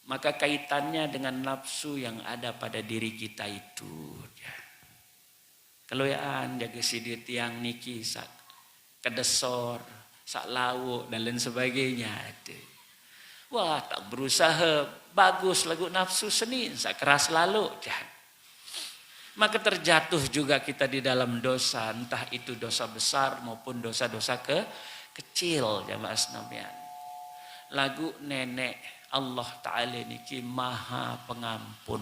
Maka kaitannya dengan nafsu yang ada pada diri kita itu. Kalau jaga sidir tiang niki sak kedesor, sak lawuk dan lain sebagainya. Wah, tak berusaha bagus lagu nafsu seni, sak keras lalu. Maka terjatuh juga kita di dalam dosa, entah itu dosa besar maupun dosa-dosa kecil, jamaah sekalian. Lagu nenek Allah Ta'ala niki maha pengampun.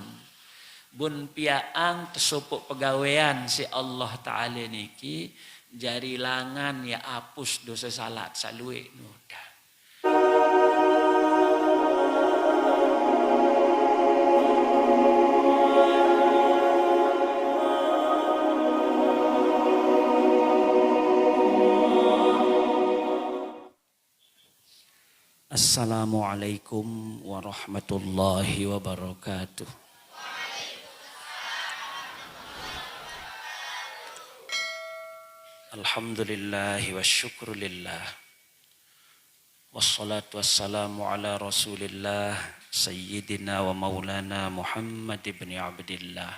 Bun piaang tesupuk pegawaian si Allah Ta'ala niki jari langan ya hapus dosa salat salue nuda. Assalamualaikum warahmatullahi wabarakatuh. Alhamdulillahi wa syukrulillah. Wassalatu wassalamu ala rasulillah sayyidina wa maulana Muhammad ibn Abdillah.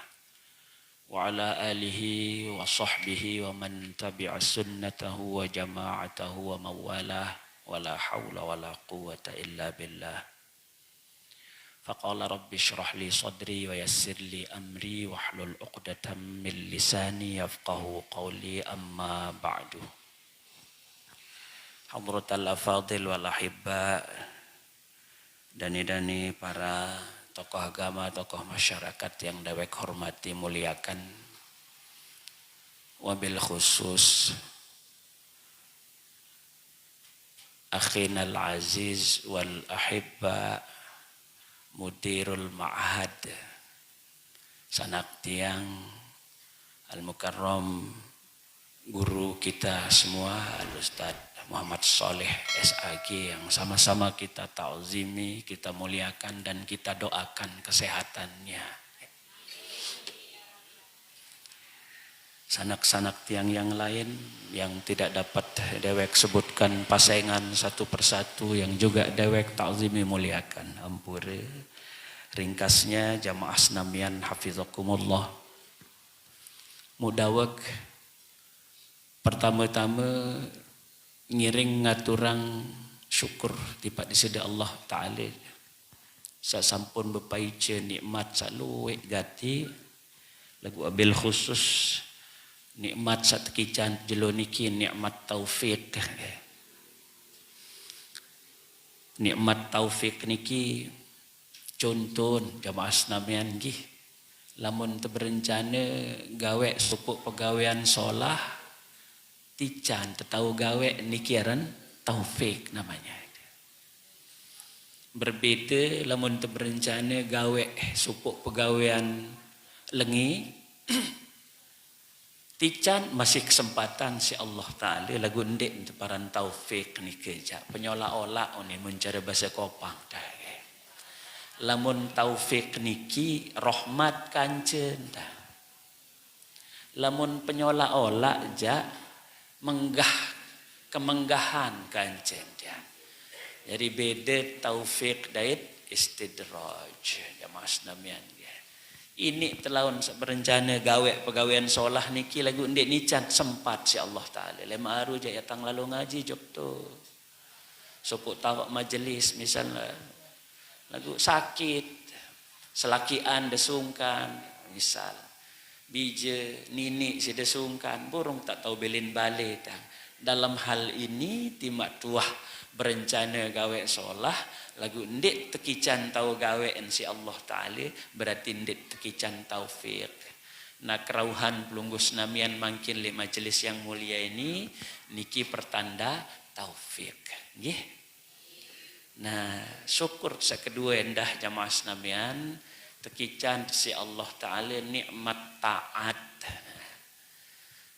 Wa ala alihi wa sahbihi wa man tabi'a sunnatahu wa jama'atahu wa mawalah. Wala hawla wala quwwata illa billah. Faqala rabbi syrah li sadri wa yassir li amri wahlul 'uqdatam min lisani yafqahu qawli amma ba'du. Hadratal afadil wal ahibba, dani-dani para tokoh agama, tokoh masyarakat yang dawek hormati muliakan. Wabil khusus akhinal aziz wal ahibba mudirul ma'had sanak tiang al-mukarram guru kita semua Al-Ustaz Muhammad Saleh SAG yang sama-sama kita ta'zimi, kita muliakan dan kita doakan kesehatannya. Sanak-sanak tiang yang lain yang tidak dapat dewek sebutkan pasengan satu persatu yang juga dewek ta'zimi muliakan. Ampure. Ringkasnya jamaah senamian hafizakumullah. Mudawak pertama-tama ngiring ngaturang syukur tiba di sida Allah Ta'ala. Sasampun bepaice nikmat saluwe gati lagu abil khusus nikmat satekican jelo niki nikmat taufik. Nikmat taufik niki contoh jamaah senamian nggih lamun teu berencana gawe supuk pegawaian solah tican tetau gawe niki aran taufik namanya. Berbeda lamun teu berencana gawe supuk pegawaian lengi tican masih kesempatan si Allah Ta'ala lagu ndek untuk paran taufik ni kerja penyola-olah ni mencari bahasa kopang dah. Lamun taufik niki rahmat kancen dah. Lamun penyola-olah ja menggah kemenggahan kancen dia. Jadi beda taufik dait istidraj jamaah senamian. Ini telahun berencana gawe pegawaian solah niki lagu ndek nican sempat si Allah Ta'ala. Lema aru je datang lalu ngaji jok tu. Sopuk tawak majelis misalnya lagu sakit, selakian desungkan misal. Bija nini si desungkan burung tak tahu belin balik. Dalam hal ini timak tuah berencana gawe solah lagu ndek tekican tau gawe si Allah Ta'ala berarti ndek tekican taufik. Nah kerauhan pelunggus namian makin li majelis yang mulia ini niki pertanda taufik. Nggih. Nah syukur sekedua endah jamaah namian tekican si Allah Ta'ala nikmat taat.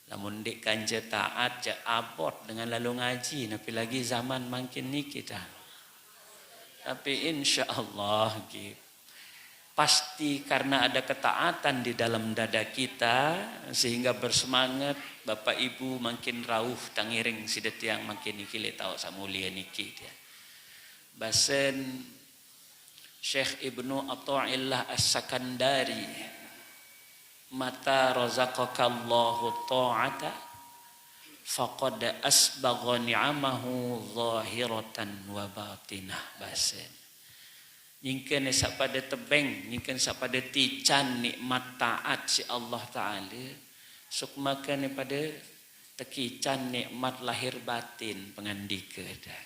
Namun dek kanja taat ja abot dengan lalu ngaji tapi lagi zaman makin ni kita. Tapi insya Allah pasti karena ada ketaatan di dalam dada kita sehingga bersemangat Bapak Ibu makin rauh tangiring sidet yang makin niki le tahu samulia niki dia. Basen Syekh Ibnu Athaillah As-Sakandari, mata razaqakallahu ta'ata faqad asbagha ni'amahu zahiratan wa batinah. Basen nyingken sapada tebeng, nyingken sapada tican nikmat taat si Allah Ta'ala, sok makan pada tekican nikmat lahir batin pengandika dah.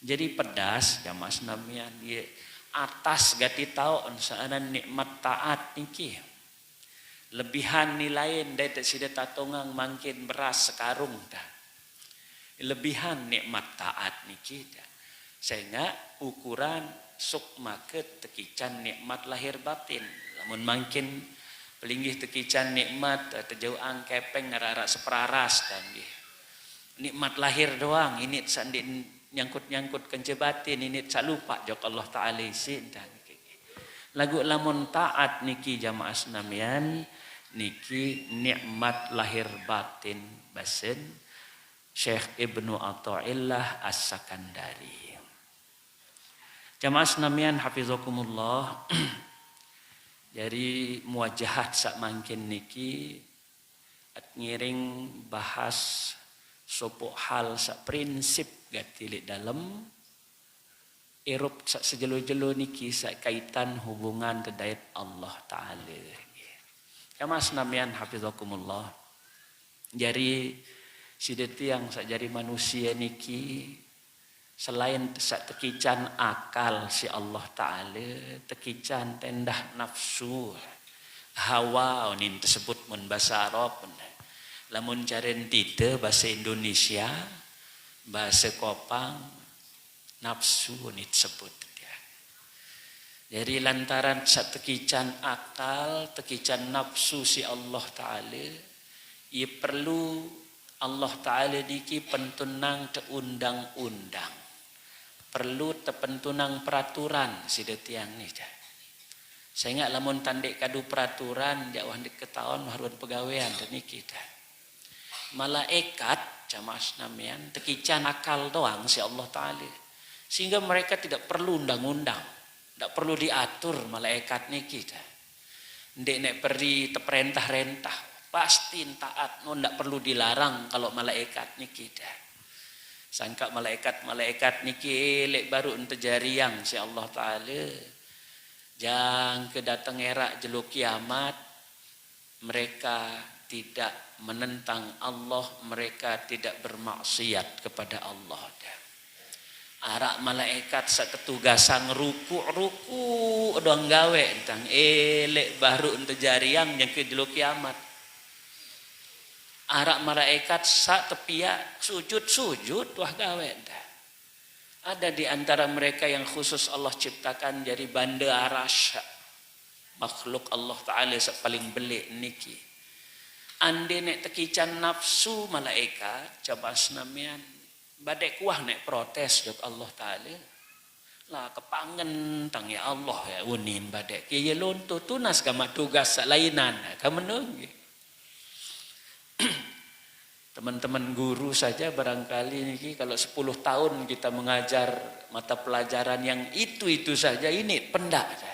Jadi pedas jamaah senamian dia atas gati tahu saanan nikmat taat niki. Lebihan nilain dari tak sida tatongang mangkin beras sekarung dah. Lebihan nikmat taat niki dah. Sehingga ukuran sok make tekican nikmat lahir batin. Lamun mangkin pelinggih tekican nikmat terjauh angkepeng nara seperaras dan dia. Nikmat lahir doang ini sandi nyangkut-nyangkut kence batin ini tak lupa jok Allah Ta'ala isin dan lagu lamun taat niki jamaah senamian niki nikmat lahir batin basen Syekh Ibnu Athaillah As-Sakandari. Jamaah senamian hafizakumullah. Jadi muwajahat sak mangkin niki at ngiring bahas sopok hal sak prinsip gatilik dalam erup sak sejelo-jelo niki sak kaitan hubungan terkait Allah Ta'ala. Jamaah senamian hafizakumullah. Jadi sideti yang sak jari manusia niki selain sak tekican akal si Allah Ta'ala, tekican tendah nafsu hawa nin tersebut mun bahasa Arab. Lamun caren tite bahasa Indonesia, bahasa Kopang, nafsu nih disebut dia. Jadi lantaran tekican akal, tekican nafsu si Allah Ta'ala, ia perlu Allah Ta'ala diki pentunang te undang-undang. Perlu tepentunang peraturan si detiang nih dah. Sehingga lamun tandek kadu peraturan, jawa hendak ketahuan haruan pegawaian dan kita. Malaikat jamaah senamian tekican akal doang si Allah Ta'ala. Sehingga mereka tidak perlu undang-undang. Tidak perlu diatur malaikat ni kita. Ndek nek pergi teperintah-rentah. Pasti taat. Tidak perlu dilarang kalau malaikat ni kita. Sangka malaikat ni kelek baru terjari yang si Allah Ta'ala. Jang kedatang era jeluk kiamat. Mereka tidak menentang Allah, mereka tidak bermaksiat kepada Allah. Arak malaikat sak ketugasan ruku doang gawe tentang elek baru untuk jariang yang ke jeluk kiamat. Arak malaikat sak tepia sujud wah gawe dah. Ada di antara mereka yang khusus Allah ciptakan jadi banda arasy. Makhluk Allah Ta'ala sak paling belik niki. Ande nek tekican nafsu malaikat coba senamian badai kuah nek protes jok Allah Ta'ala lah kepangen tang ya Allah ya unin badai kaya lonto tunas kama tugas lainan kamu nunggu. Teman-teman guru saja barangkali niki kalau 10 tahun kita mengajar mata pelajaran yang itu saja ini pendak.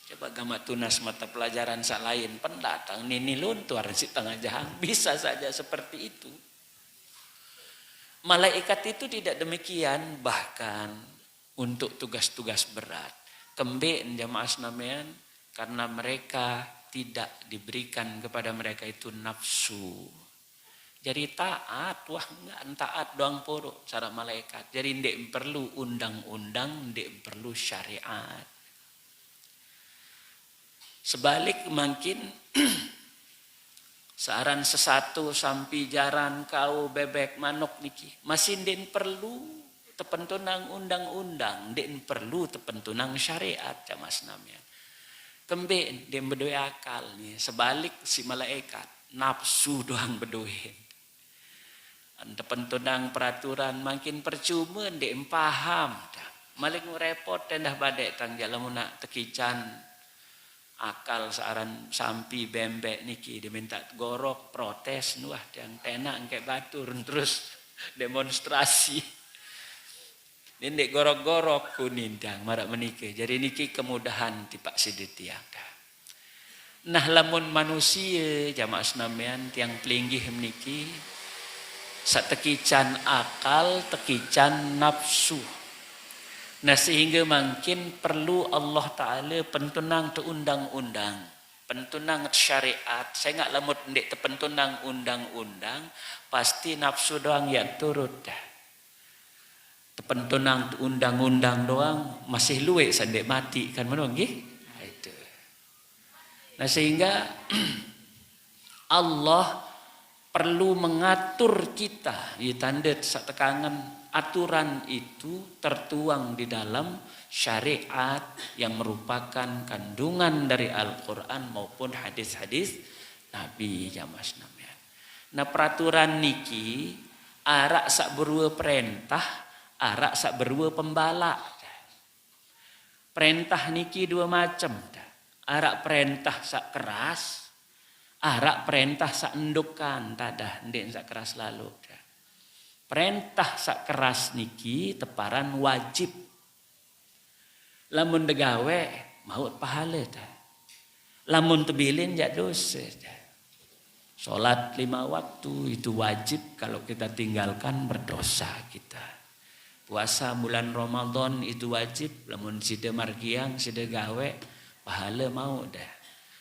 Coba gamat tunas mata pelajaran sak lain pendatang nini luntur si tengah jahan bisa saja seperti itu. Malaikat itu tidak demikian bahkan untuk tugas-tugas berat. Kembe jamaah senamian karena mereka tidak diberikan kepada mereka itu nafsu. Jadi taat wah enggak taat doang poro cara malaikat. Jadi ndek perlu undang-undang, ndek perlu syariat. Sebalik makin saran sesatu sampai jaran kau bebek manok niki masih den perlu tepentunang undang-undang den perlu tepentunang syariat jamaah senamian. Kembe den bedoe akal nih sebalik si malaikat nafsu doang bedoe. Tepentunang peraturan makin percuma den paham dah. Malik repot tendah badek tang jalan nak tekican akal searan sampi bembek niki diminta gorok protes nuah yang tenak engke batur terus demonstrasi Nindek gorok-gorok kunindang marak menikah. Jadi niki kemudahan tipak sidetiang. Nah lamun manusia jamaah senamian tiang pelinggih meniki satekican akal, tekican nafsu. Nah sehingga makin perlu Allah Ta'ala pentunang te undang-undang, pentunang syariat. Saya nggak lamut ndek te pentunang undang-undang, pasti nafsu doang yang turut dah. Pentunang undang-undang doang masih luwe sandek mati kan mana nggih? Itu. Nah sehingga Allah perlu mengatur kita, ya tanda setekangan aturan itu tertuang di dalam syariat yang merupakan kandungan dari Al-Quran maupun hadis-hadis Nabi jamaah sekalian. Nah peraturan niki arak sak berua perintah, arak sak berua pembala. Perintah niki dua macam. Arak perintah sak keras, arak perintah sak endukan, tadah ndek sak keras lalu. Perintah sak keras niki teparan wajib. Lamun degawe maut pahala dah. Lamun tebilin jak dosa dah. Salat 5 waktu itu wajib, kalau kita tinggalkan berdosa kita. Puasa bulan Ramadan itu wajib, lamun sida margiang sida gawe pahala mau dah.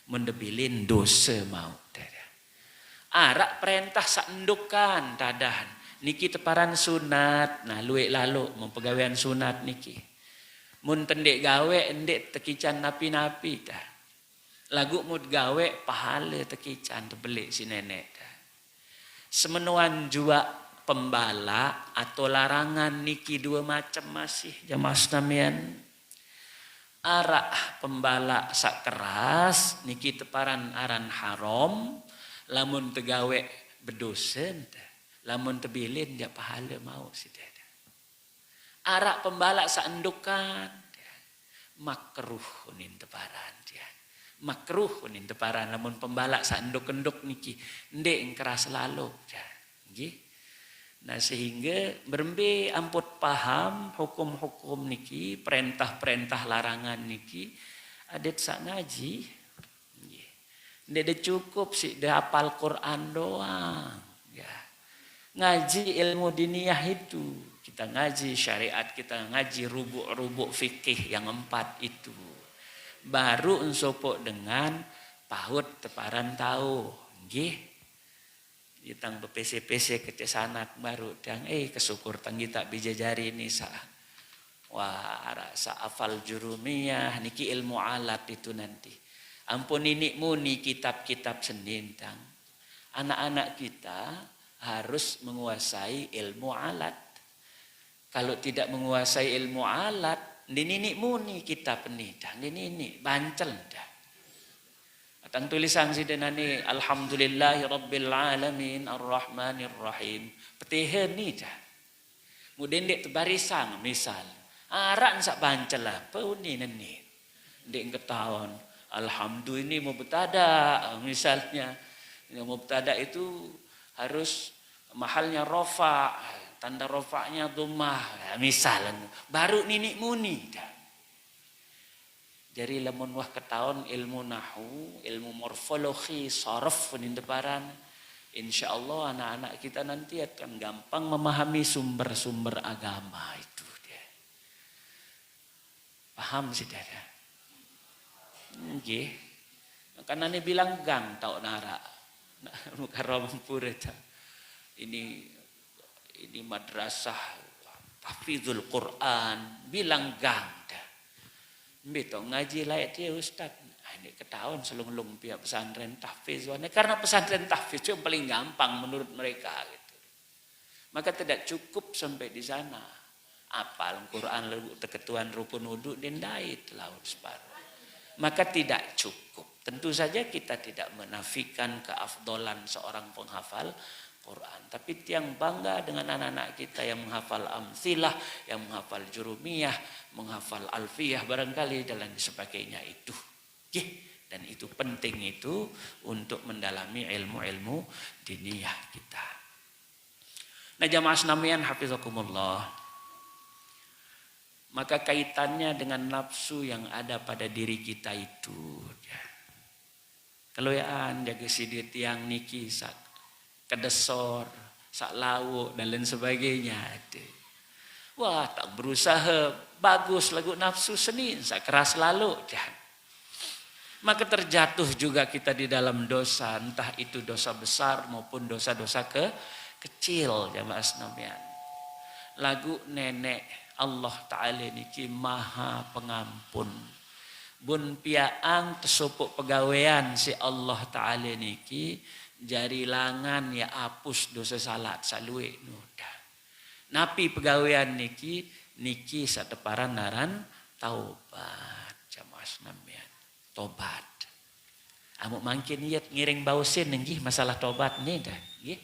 Mendebilin dosa mau dah. Arak perintah sak endukan tadahan. Niki teparan sunat. Nah luwek lalu mempegawaian sunat niki. Mun tendek gawe endek tekican napi-napi dah. Lagu mud gawe pahala tekican tebelik si nenek dah. Semenuan jua pembala atau larangan niki dua macam masih jamaah sekalian. Arak pembala sak keras niki teparan aran haram, lamun tegawe berdosa, lamun tebilin dia pahala mau si dada. Arak pembala sak endukan makruh unin teparan dia. Makruh unin teparan lamun pembala sak enduk-enduk niki ndek keras lalu dia. Nggih. Nah sehingga berembe amput paham hukum-hukum niki, perintah-perintah larangan niki adet sak ngaji. Ndek cukup sih dah hafal Quran doang. Ya. Ngaji ilmu diniyah itu. Kita ngaji syariat, kita ngaji rubuk-rubuk fikih yang 4 itu. Baru ensopok dengan paut teparan tahu. Nggih. Ditang PC-PC kecesanat baru dan kesyukur tanggi tak bijajari ini sa. Wah, rasa hafal jurumiyah niki ilmu alat itu nanti. Ampun ini muni kitab-kitab senintang. Anak-anak kita harus menguasai ilmu alat. Kalau tidak menguasai ilmu alat, ini muni kitab penidang, ini bancel dah. Tang tulisan sidenani alhamdulillahi rabbil alamin arrahmanir rahim. Petihan ni dah. Mudin dek tebarisang misal. Aran sak bancel apa uni nani. Dek ketahuan alhamdulillah ini mubtada misalnya. Mubtada itu harus mahalnya rofa, tanda rofanya dhammah misalnya. Baru nini muni dah. Jadi lamun wah ketahuan ilmu nahu, ilmu morfologi, saraf di deparan, insyaallah anak-anak kita nanti akan gampang memahami sumber-sumber agama itu dia. Paham sih dia? Nggih. Karena ini bilang gang tau nara. Muka rompur itu. Ini madrasah tahfizul Quran, bilang gang dah. Beto ngaji layak dia ustaz. Ini ketahuan selung-lung pihak pesantren tahfiz. Karena pesantren tahfiz itu yang paling gampang menurut mereka. Gitu. Maka tidak cukup sampai di sana. Apal Quran ketuan rukun wudhu dendai laut separuh. Maka tidak cukup. Tentu saja kita tidak menafikan keafdolan seorang penghafal Quran. Tapi tiang bangga dengan anak-anak kita yang menghafal amsilah, yang menghafal jurumiyah, menghafal alfiyah barangkali dan sebagainya itu. Dan itu penting itu untuk mendalami ilmu-ilmu diniyah kita. Nah jamaah senamian hafizakumullah. Maka kaitannya dengan nafsu yang ada pada diri kita itu. Ya. Kalau ya jaga sidir tiang niki sak kedesor, sak lauk dan lain sebagainya. Wah tak berusaha bagus lagu nafsu seni, sak keras lalu. Ya. Maka terjatuh juga kita di dalam dosa, entah itu dosa besar maupun dosa-dosa kecil. Jamaah sekalian. Lagu nenek Allah Ta'ala niki maha pengampun. Bun piaang tesupuk pegawaian si Allah Ta'ala niki jari langan ya hapus dosa salat salue nuda. Napi pegawaian niki sateparan naran taubat. Jamaah sekalian. Tobat. Amuk mangkin niat ngiring bausin nggih masalah tobat nih dah. Nggih.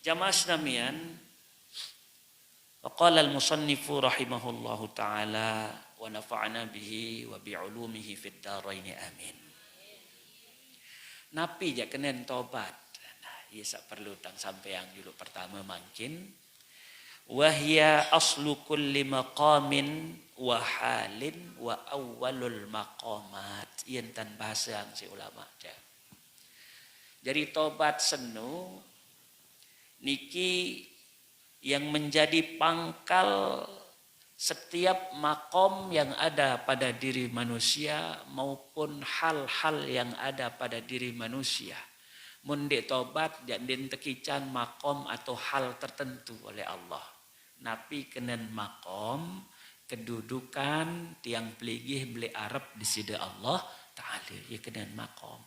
Jamaah sekalian, qala al-musannifu rahimahullahu taala wa nafa'na bihi wa bi'ulumihi fid dharain amin. Napi ja kenen tobat. Nah, ieu sak perlu tang sampeang dulu pertama mangkin wa hiya aslu kulli maqamin wa halin wa awwalul maqamat. Yen tan bahasa si ulama ja. Jadi tobat senu niki yang menjadi pangkal setiap makom yang ada pada diri manusia maupun hal-hal yang ada pada diri manusia. Mun dek tobat jangan tekican makom atau hal tertentu oleh Allah. Napi kenen makom kedudukan tiang peligih beli Arab di sida Allah Ta'ala. Ya kenen makom.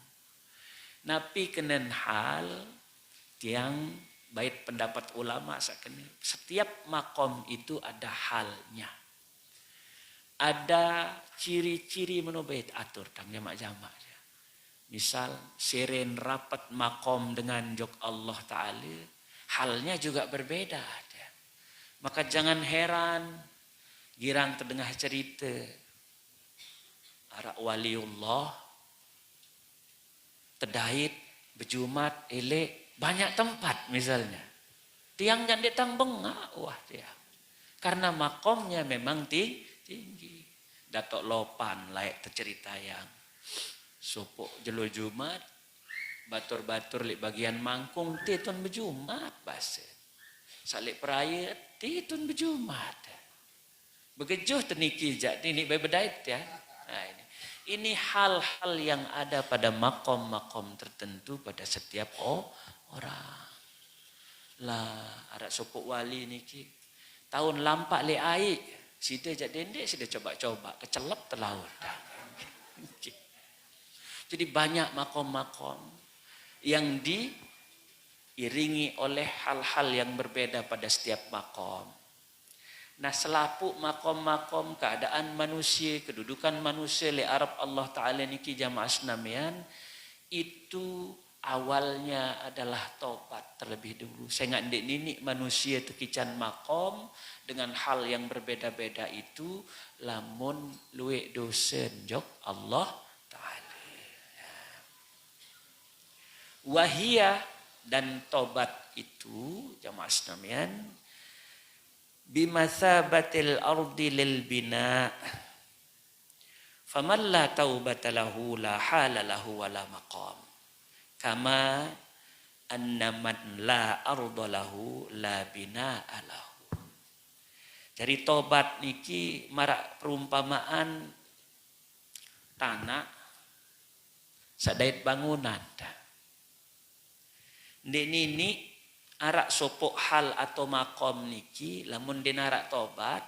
Napi kenen hal tiang bait pendapat ulama sakene setiap makom itu ada halnya. Ada ciri-ciri menobait atur tang jamak-jamak. Misal seren rapat makom dengan jok Allah Ta'ala halnya juga berbeda. Maka jangan heran girang terdengar cerita arak waliullah terdait berjumat elek banyak tempat misalnya. Tiang jangan ditang bengak. Wah dia. Karena makomnya memang tinggi. Datok lopan layak tercerita yang. Supuk jelo Jumat. Batur-batur li bagian mangkung. Titun berjumat. Bahasa. Salik peraya. Titun berjumat. Begejuh teniki jak. Ini bebedait ya. Nah ini. Ini hal-hal yang ada pada makom-makom tertentu pada setiap orang. Lah, arak sopok wali niki. Tahun lampak le air. Sida jak dendek, sida coba-coba. Kecelap terlaut. Jadi banyak makom-makom yang diiringi oleh hal-hal yang berbeda pada setiap makom. Nah selapuk makom-makom keadaan manusia, kedudukan manusia le Arab Allah Ta'ala niki jamaah senamian itu awalnya adalah tobat terlebih dulu. Saya nggak nini manusia tekican makom dengan hal yang berbeda-beda itu lamun luwe dosen jok Allah Ta'ala. Wahia dan tobat itu jamaah senamian bimathabatil ardi lil bina faman la taubata lahu la hala lahu wala maqam kama anna man la arda lahu la bina lahu. Jadi tobat niki marak perumpamaan tanah sadait bangunan. Nini arak sopok hal atau makom niki lamun dinarak tobat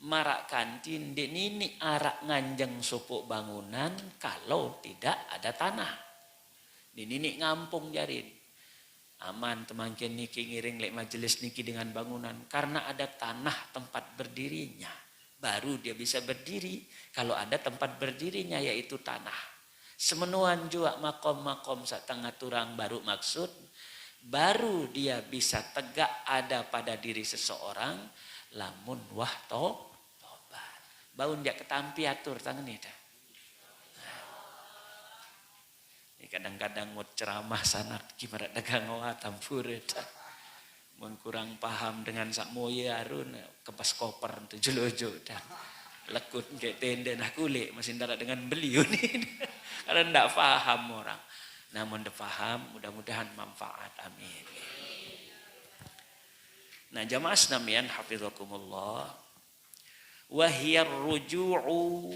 marak kantin nini arak nganjeng sopok bangunan kalau tidak ada tanah. Nini ngampung jarin. Aman temangkin niki ngiring lek majelis niki dengan bangunan karena ada tanah tempat berdirinya. Baru dia bisa berdiri kalau ada tempat berdirinya yaitu tanah. Semenuan juga makom-makom satengah turang baru maksud baru dia bisa tegak ada pada diri seseorang lamun wah tobat. Baun dia ketampi atur tangan ini dah. Ini kadang-kadang mau ceramah sana gimana dagang wah tampur dah. Kurang paham dengan sak moya arun kepas koper tu jelojo dah. Lekut ke tenda nak kulik masih ndara dengan beliau ni. Karena ndak faham orang. Namun dah faham, mudah-mudahan manfaat. Amin. Nah, jamaah sekalian hafizakumullah. Wa hiya ar-ruju'u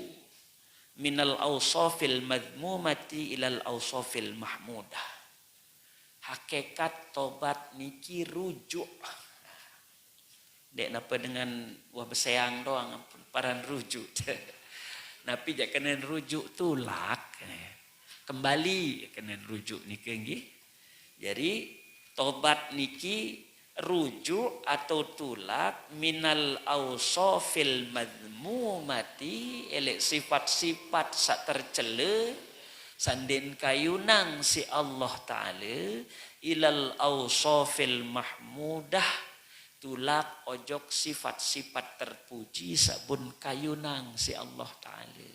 minal awsafil madhmumati ilal awsafil mahmudah. Hakikat tobat niki rujuk. Dek napa dengan wah beseang doang paran rujuk. Napi jak kena rujuk tulak. Kembali kena rujuk niki nggih. Jadi tobat niki rujuk atau tulak minal awsafil madhmumati elek sifat-sifat sak tercela sanden kayunang si Allah Ta'ala ilal awsafil mahmudah tulak ojok sifat-sifat terpuji sabun kayunang si Allah Ta'ala.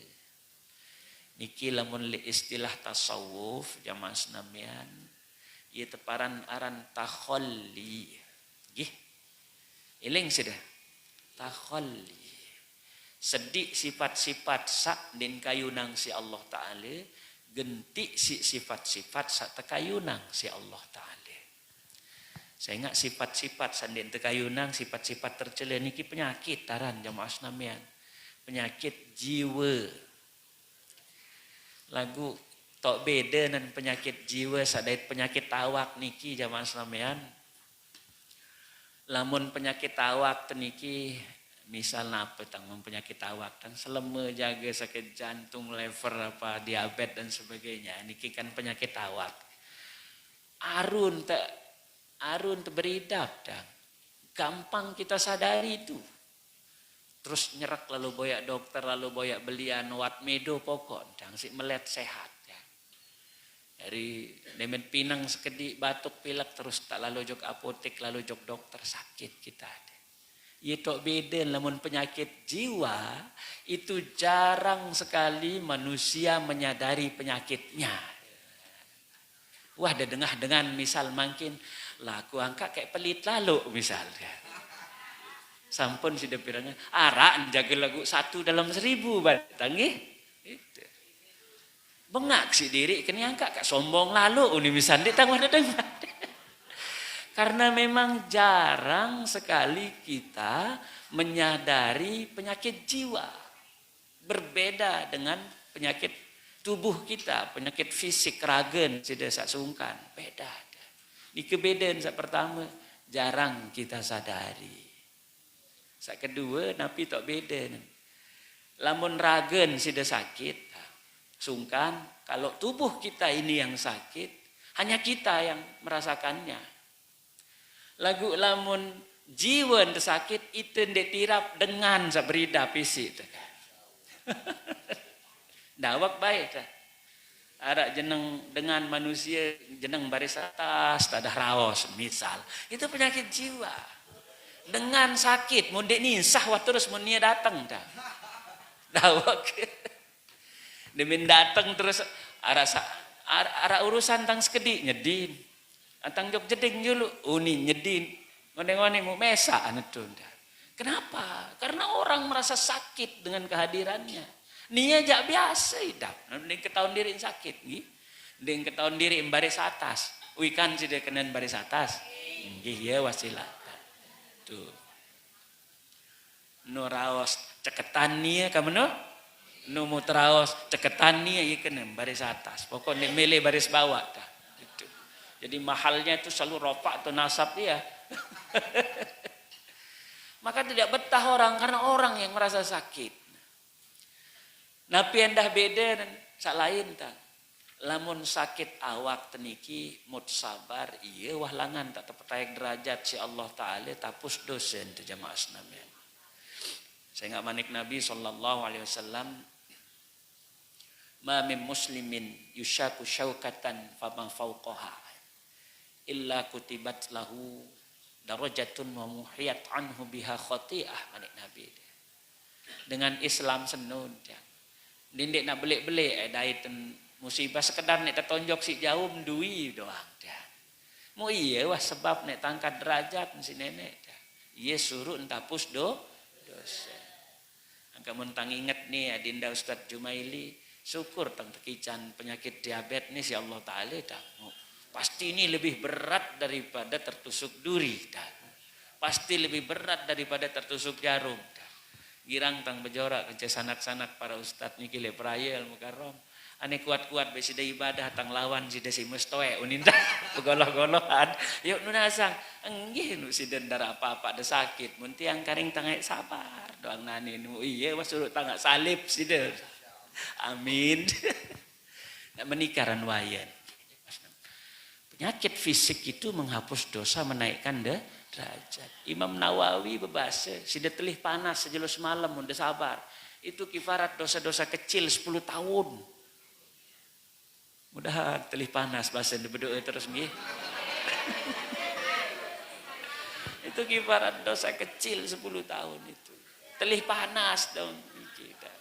Niki lamun li istilah tasawuf jamaah senamian ieu teparan aran takhalli. Nggih. Eling sudah. Takhalli. Sedik sifat-sifat sak den kayunang si Allah Ta'ala gentik si sifat-sifat sak tekayunang si Allah Ta'ala. Saya ingat sifat-sifat sanden tekayunang, sifat-sifat tercela niki penyakit taran jamaah senamian. Penyakit jiwa. Lagu tok beda dengan penyakit jiwa sadait penyakit awak niki jamaah senamian. Lamun penyakit awak niki misalnya apa tentang penyakit awak dan selama jaga sakit jantung, lever, apa diabetes dan sebagainya. Niki kan penyakit awak. Arun beridap dan gampang kita sadari itu. Terus nyerak lalu boyak dokter lalu boyak belian wat medo pokok dan si melet sehat. Ya. Dari demen pinang sekedik batuk pilek terus tak lalu jok apotek lalu jok dokter sakit kita. Ia tok beda lamun penyakit jiwa itu jarang sekali manusia menyadari penyakitnya. Wah, ada dengan misal mungkin lah aku angkat kayak pelit lalu misalnya. Sampun sudah pirangnya arak jaga lagu 1 dalam 1000 batang nggih. Itu. Bengak si diri kini angkat kak sombong lalu uni misal dia tanggung ada. Karena memang jarang sekali kita menyadari penyakit jiwa. Berbeda dengan penyakit tubuh kita, penyakit fisik, ragen, sudah sungkan. Beda. Ini kebedaan sak pertama, jarang kita sadari. Sak kedua, napi tak beda. Lamun ragen sudah sakit, sungkan, kalau tubuh kita ini yang sakit, hanya kita yang merasakannya. Lagu lamun jiwa sakit itu ndek tirap dengan sabrida fisik. Dawak baik dah. Ada jeneng dengan manusia jeneng baris atas tak ada raos misal. Itu penyakit jiwa. Dengan sakit mun dek nisah wa terus mun nia datang dah. Dawak. Demin datang terus ara urusan tang sekedik nyedin. Antang jok jeding dulu, uni nyedin, ngone-ngone mau mesa anetun. Kenapa? Karena orang merasa sakit dengan kehadirannya. Nia jak biasa idap, ning ketahuan diri sakit, nggih. Ning ketahuan diri baris atas. Wikan sih dia kenen baris atas. Nggih ya wasilah. Tuh. No raos ceketan nia kamu no? No mutraos ceketan nia ieu kenen baris atas. Pokoknya milih baris bawah dah. Jadi mahalnya itu selalu rofa atau nasab dia. Maka tidak betah orang karena orang yang merasa sakit. Napi endah beda dan sak lain tak. Lamun sakit awak teniki mut sabar iya wahlangan tak terpetayak derajat si Allah Ta'ala tapus dosen tu jamaah senamian. Saya ingat manik Nabi SAW. Ma min muslimin yushaku syaukatan fama fauqaha. Illa kutibat lahu darajatun wa muhiyat anhu biha khati'ah manik Nabi. Dengan Islam senun dia. Dindik nak belik-belik daitan musibah sekedar nek tertonjok si jauh mendui doang dia. Mau iya wah sebab nek tangkat derajat si nenek. Iya suruh entapus dosa. Angka mentang ingat nih adinda Ustadz Jumaili, syukur tang tekican penyakit diabetes nih si Allah Ta'ala dah. Pasti ini lebih berat daripada tertusuk duri dah. Pasti lebih berat daripada tertusuk jarum dah. Girang tang bejorak ke sanak-sanak para ustadz niki le prayel mukarram. Ane kuat-kuat besi da ibadah tang lawan si desi mestoe uninda pegoloh-golohan. Yuk nunasang enggih nu si dendara apa-apa ada sakit. Mun tiang karing tangai sabar doang nani nu iya wasuru tangga salib si der. Amin. Nak menikaran wayan. Penyakit fisik itu menghapus dosa, menaikkan derajat. Imam Nawawi bebasa, sida telih panas sejelus malam udah sabar. Itu kifarat dosa-dosa kecil 10 tahun. Mudah telih panas bahasa berdoa terus nggih. Itu kifarat dosa kecil 10 tahun itu. Telih panas dong kita.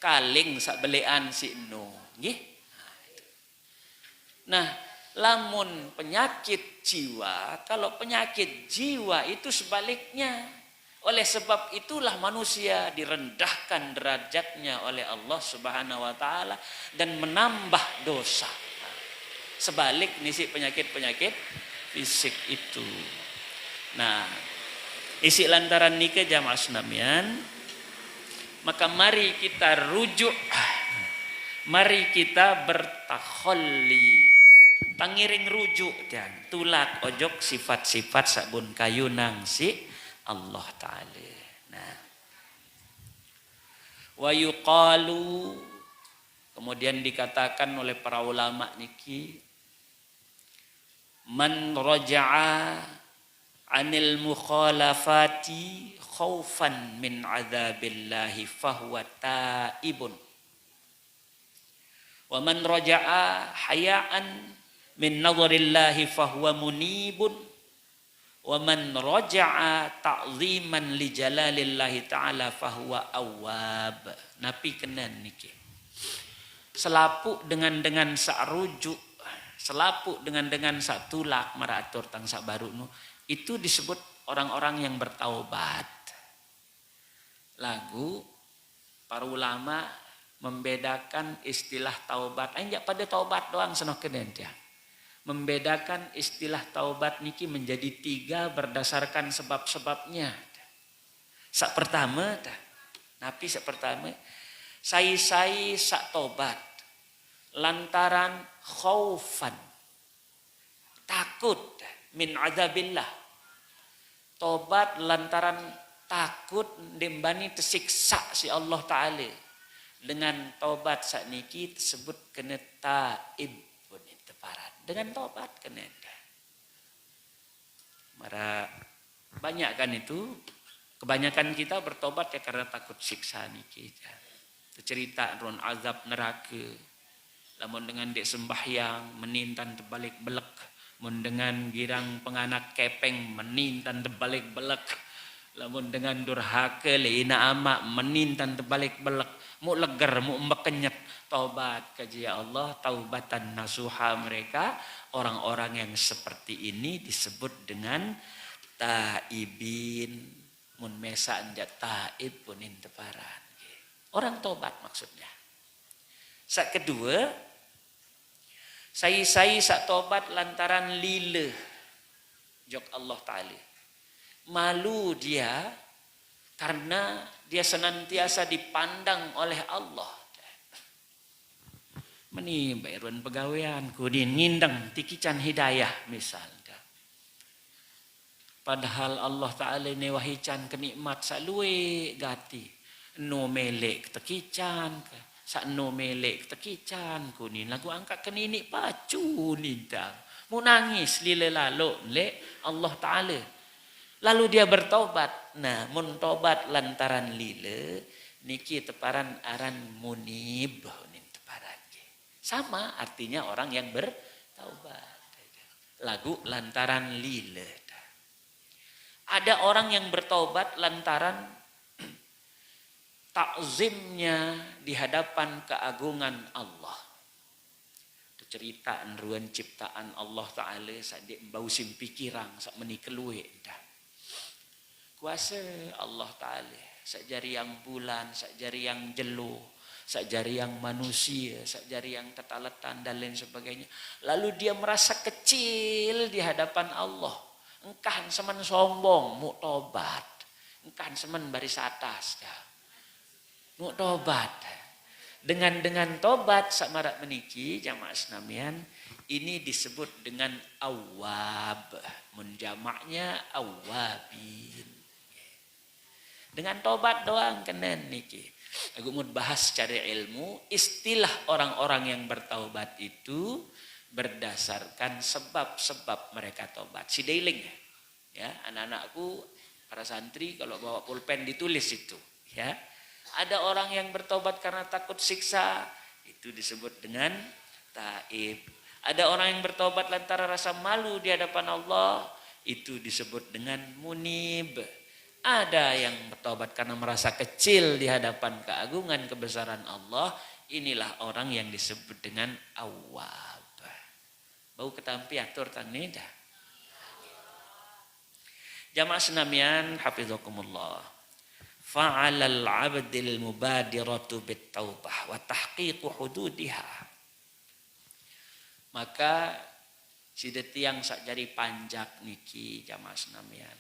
Kaling sak belean si eno, nggih. Nah, lamun penyakit jiwa, kalau penyakit jiwa itu sebaliknya. Oleh sebab itulah manusia direndahkan derajatnya oleh Allah Subhanahu wa taala dan menambah dosa. Sebalik nisi penyakit-penyakit fisik itu. Nah, isi lantaran nikah jamaah senamian, maka mari kita rujuk, mari kita bertakhalli. Pangiring rujuk dan tulak ojok sifat-sifat sabun kayu nang si Allah Ta'ala. Nah. Wa yuqalu, kemudian dikatakan oleh para ulama niki, man raja'a anil mukhalafati khaufan min adzabillahi fahuwa taibun. Wa man raja'a haya'an min nadharillahi fahuwa munibun. Wa man raja'a ta'ziman li jalalillahi ta'ala fahuwa awwab. Napi kenan niki. Selapuk dengan sak rujuk, selapuk dengan sak tulak maratur tang sak baru nu, itu disebut orang-orang yang bertaubat. Lagu para ulama membedakan istilah taubat. Enggak pada taubat doang senok kenen dia. Membedakan istilah taubat niki menjadi 3 berdasarkan sebab-sebabnya. Sak pertama, napi sak pertama, sai sak tobat lantaran khaufan, takut min adzabillah. Tobat lantaran takut dembani tersiksa si Allah Ta'ala. Dengan tobat sak niki tersebut kena taib. Dengan tobat kena. Mara banyak kan itu, kebanyakan kita bertobat ya karena takut siksa niki. Cerita ron azab neraka. Lamun dengan dek sembahyang menintan terbalik belek, mun dengan girang penganak kepeng menintan terbalik belek. Lamun dengan durhaka leina ama menintan terbalik belek, mu leger mu embekenyet. Taubat kaji Allah, taubatan nasuha mereka, orang-orang yang seperti ini disebut dengan taibin. Mun mesa anjat taib punin teparan. Orang tobat maksudnya. Sak kedua, sai sak tobat lantaran lileh. Jok Allah Ta'ala. Malu dia karena dia senantiasa dipandang oleh Allah. Meni bayrun pegawaian kudin ngindeng tikican hidayah misalnya. Padahal Allah Ta'ala newahican kenikmat salue gati. No melek tekican, sak no melek tekican kunin lagu angkat kenini pacu nindang. Mu nangis lile lalu le Allah Ta'ala. Lalu dia bertobat. Nah, mun tobat lantaran lile niki teparan aran munib. Sama artinya orang yang bertaubat. Lagu lantaran lile. Ada orang yang bertaubat lantaran takzimnya di hadapan keagungan Allah. ceritaan ruan ciptaan Allah Ta'ala sak dek bau simpi kirang sak meni keluik dah. Kuasa Allah Ta'ala sak jari yang bulan, sak jari yang jelo, sak jari yang manusia, sak jari yang tetaletan dan lain sebagainya. Lalu dia merasa kecil di hadapan Allah. Engkah semen sombong, mu tobat. Engkah semen baris atas dah. Mu tobat. Dengan tobat sak marak meniki jamaah senamian ini disebut dengan awab. Menjamaknya awabin. Dengan tobat doang kenen niki. Aku mau bahas secara ilmu istilah orang-orang yang bertaubat itu berdasarkan sebab-sebab mereka tobat. Si Dailing ya, anak-anakku para santri kalau bawa pulpen ditulis itu ya. Ada orang yang bertobat karena takut siksa, itu disebut dengan taib. Ada orang yang bertobat lantaran rasa malu di hadapan Allah, itu disebut dengan munib. Ada yang bertobat karena merasa kecil di hadapan keagungan kebesaran Allah, inilah orang yang disebut dengan awab. Bau ketampi atur tani dah. Jamaah senamian hafizakumullah. Fa'alal 'abdil mubadiratu bit taubah wa tahqiqu hududiha. Maka sida tiang sak jari panjak niki jamaah senamian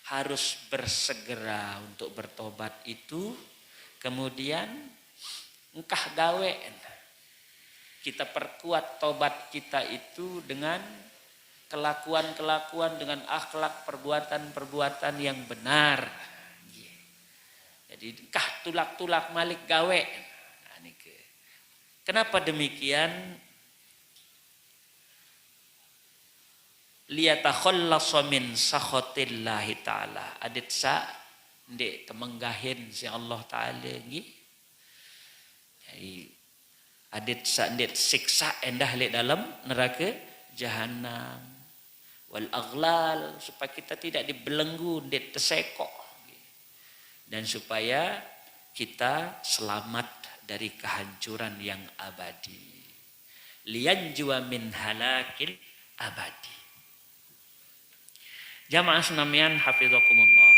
harus bersegera untuk bertobat itu, kemudian engkah gawe kita perkuat tobat kita itu dengan kelakuan-kelakuan, dengan akhlak perbuatan-perbuatan yang benar. Jadi kah tulak-tulak malik gawe. Nah, nike. Kenapa demikian? Liyatakhallasu min sakhatillahi ta'ala. Adit sa ndek temenggahin si Allah Ta'ala nggih. Jadi adit sa ndek siksa endah lek dalam neraka jahanam. Wal aghlal supaya kita tidak dibelenggu ndek tersekok. Dan supaya kita selamat dari kehancuran yang abadi. Liyanjua min halakil abadi. Jamaah senamian hafizakumullah.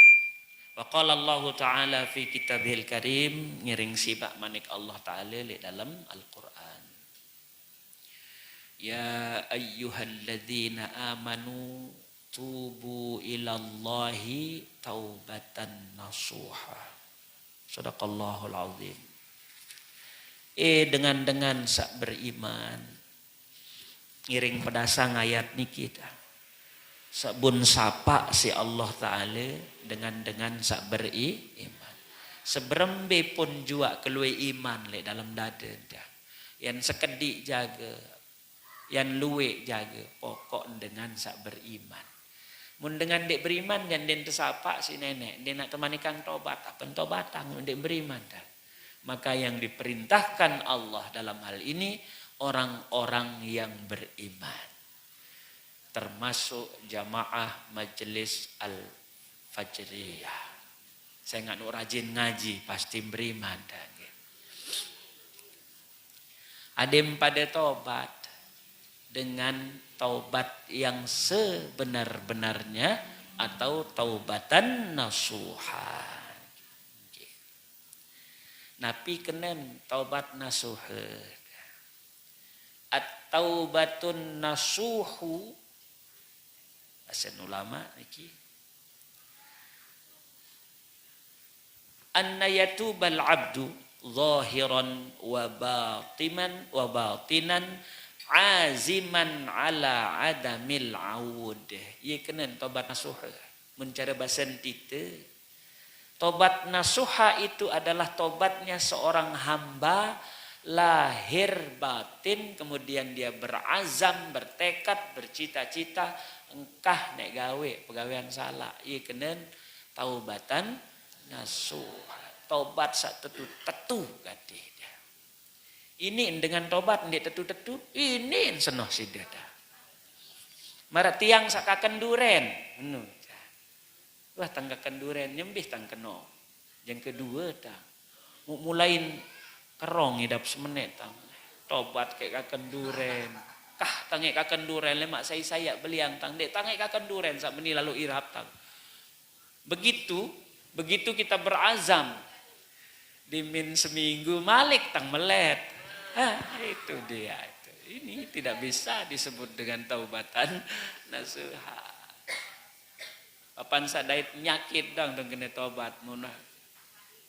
Wa qala Allah Ta'ala fi kitabihil karim, ngiring sibak manik Allah Ta'ala li dalam Al-Quran. Ya ayyuhalladzina amanu tubu ilallahi taubatan nasuha. Sadaqallahul azim. Dengan sak beriman. Ngiring pedasang ayat niki dah. Sabun sapa si Allah Ta'ala dengan sak beriman. Seberembe pun jua keluar iman le dalam dada dah. Yang sekedik jaga. Yang luwe jaga. Pokok dengan sak beriman. Mun dengan dek beriman dan den tersapa si nenek, dia nak temani kang tobat, apa tobatang dek beriman dah. Maka yang diperintahkan Allah dalam hal ini orang-orang yang beriman. Termasuk jamaah majelis al-fajriyah. Saya nggak rajin ngaji pasti beriman dah. Adem pada tobat dengan taubat yang sebenar-benarnya atau taubatan nasuha. Nabi kenen taubat nasuha. At-taubatun nasuhu asen ulama niki anna yatubal abdu zahiran wa batinan aziman ala adamil awud. Ia kena tobat nasuha. Mencari bahasa kita. Tobat nasuha itu adalah tobatnya seorang hamba lahir batin, kemudian dia berazam, bertekad, bercita-cita, engkah nek gawe pegawaian salah. Ia kena taubatan nasuha. Tobat sak tetu gadih. Ini dengan tobat ndek tetu-tetu, ini senoh sidada. Marak tiang sakakan duren. Wah tanggakan duren nyembih tang keno. Yang kedua tang. Mulain kerong hidap semenit tang. tobat kayak kaken duren. Kah tangek kaken duren lemak saya beliang tang dek tangek kaken duren sak meni lalu irap tang. Begitu kita berazam dimin seminggu malik tang melet. Itu dia itu. Ini tidak bisa disebut dengan taubatan nasuha. Papan sadait nyakit dong kena tobat munah.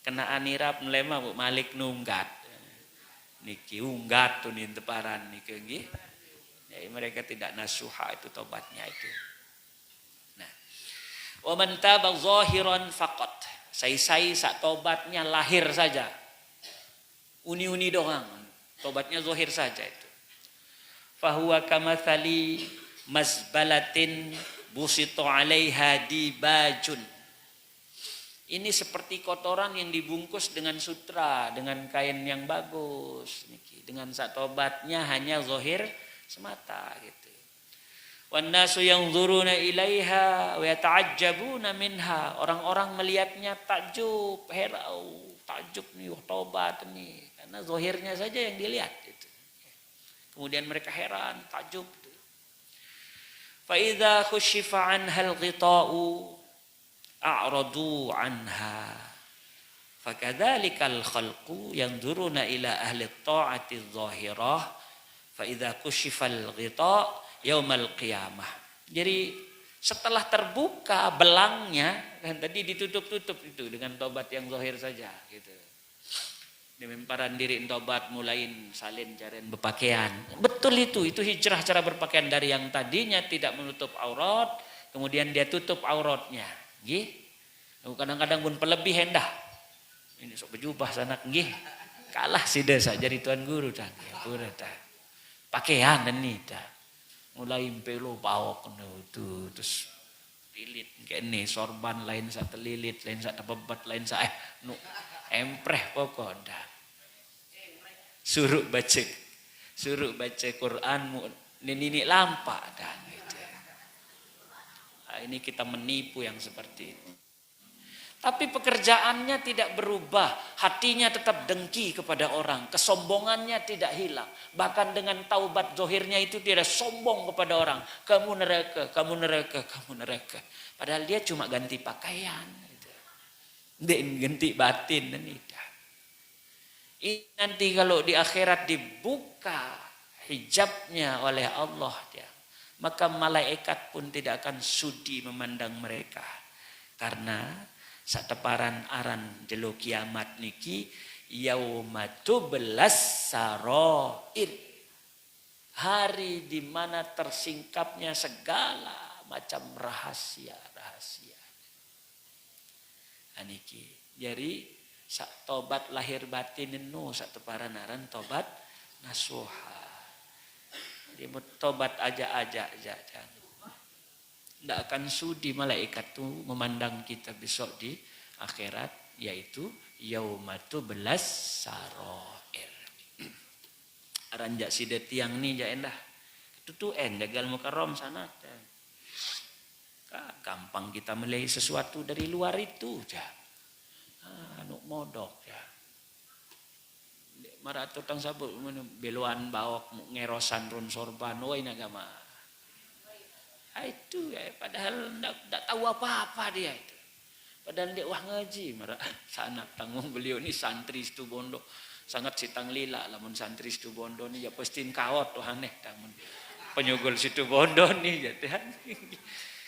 Kena anirap melema bu malik nunggat. Niki unggat tuh nin teparan niki nggih. Jadi mereka tidak nasuha itu tobatnya itu. Nah, wa man taba zahiran faqat. Sai sak tobatnya lahir saja. Uni-uni doang. Tobatnya zahir saja itu. Fahuwa kamathali mazbalatin busito 'alaiha dibajun. Ini seperti kotoran yang dibungkus dengan sutra, dengan kain yang bagus. Dengan sak tobatnya hanya zahir semata gitu. Wan nasu yanzuruna ilaiha wa yata'ajjabuna minha. Orang-orang melihatnya takjub, herau, takjub nih tobat nih. Karena zahirnya saja yang dilihat gitu. Kemudian mereka heran, takjub. Fa idza khushifa anhal ghita'u a'radu anha fakadzalikal khalqu yanzuruna ila ahli ta'ati adh-dhahirah fa idza kushifal ghita' yaumal qiyamah. Jadi setelah terbuka belangnya kan tadi ditutup-tutup itu dengan tobat yang zahir saja gitu. Memparan diri tobat mulain salin caren berpakaian. Betul itu hijrah cara berpakaian dari yang tadinya tidak menutup aurat kemudian dia tutup auratnya. Nggih. Kadang-kadang pun pelebih hendah. Ini sok berjubah sanak nggih. Kalah si desa jadi tuan guru dah. Pura dah. Pakaian ini dah. Mulai pelo bawok itu terus lilit kene sorban lain sak telilit lain sak tebebat lain sak nu empreh pokok dah. Suruh baca Quran nini lampak dah gitu. Ini kita menipu yang seperti itu. Tapi pekerjaannya tidak berubah. Hatinya tetap dengki kepada orang. Kesombongannya tidak hilang. Bahkan dengan taubat zahirnya itu tidak sombong kepada orang. Kamu neraka, kamu neraka, kamu neraka. Padahal dia cuma ganti pakaian. Dia ganti batin. Ini nanti kalau di akhirat dibuka hijabnya oleh Allah. Maka malaikat pun tidak akan sudi memandang mereka. Karena sateparan aran jelo kiamat niki yaumatu belas saroir. Hari di mana tersingkapnya segala macam rahasia-rahasia. Aniki. Jadi sak tobat lahir batin nu sateparan aran tobat nasuha. Dia tobat aja. Tidak akan sudi malaikat itu memandang kita besok di akhirat. Yaitu yaumatu belas saroir. Aranjak si tiang ni ja endah. Itu tuh jagal mukarram sana. Gampang kita melihat sesuatu dari luar itu. Anu modok ya. Marat tutang sabut beluan bawok ngerosan run sorban woi agama. Itu ya padahal enggak tahu apa-apa dia itu. Padahal dia wah ngaji marat sanak tanggung beliau ni santri situ bondo sangat sitang lila lamun santri situ bondo ni ya pastiin kawat tuh aneh tamun penyugul situ bondo ni ya.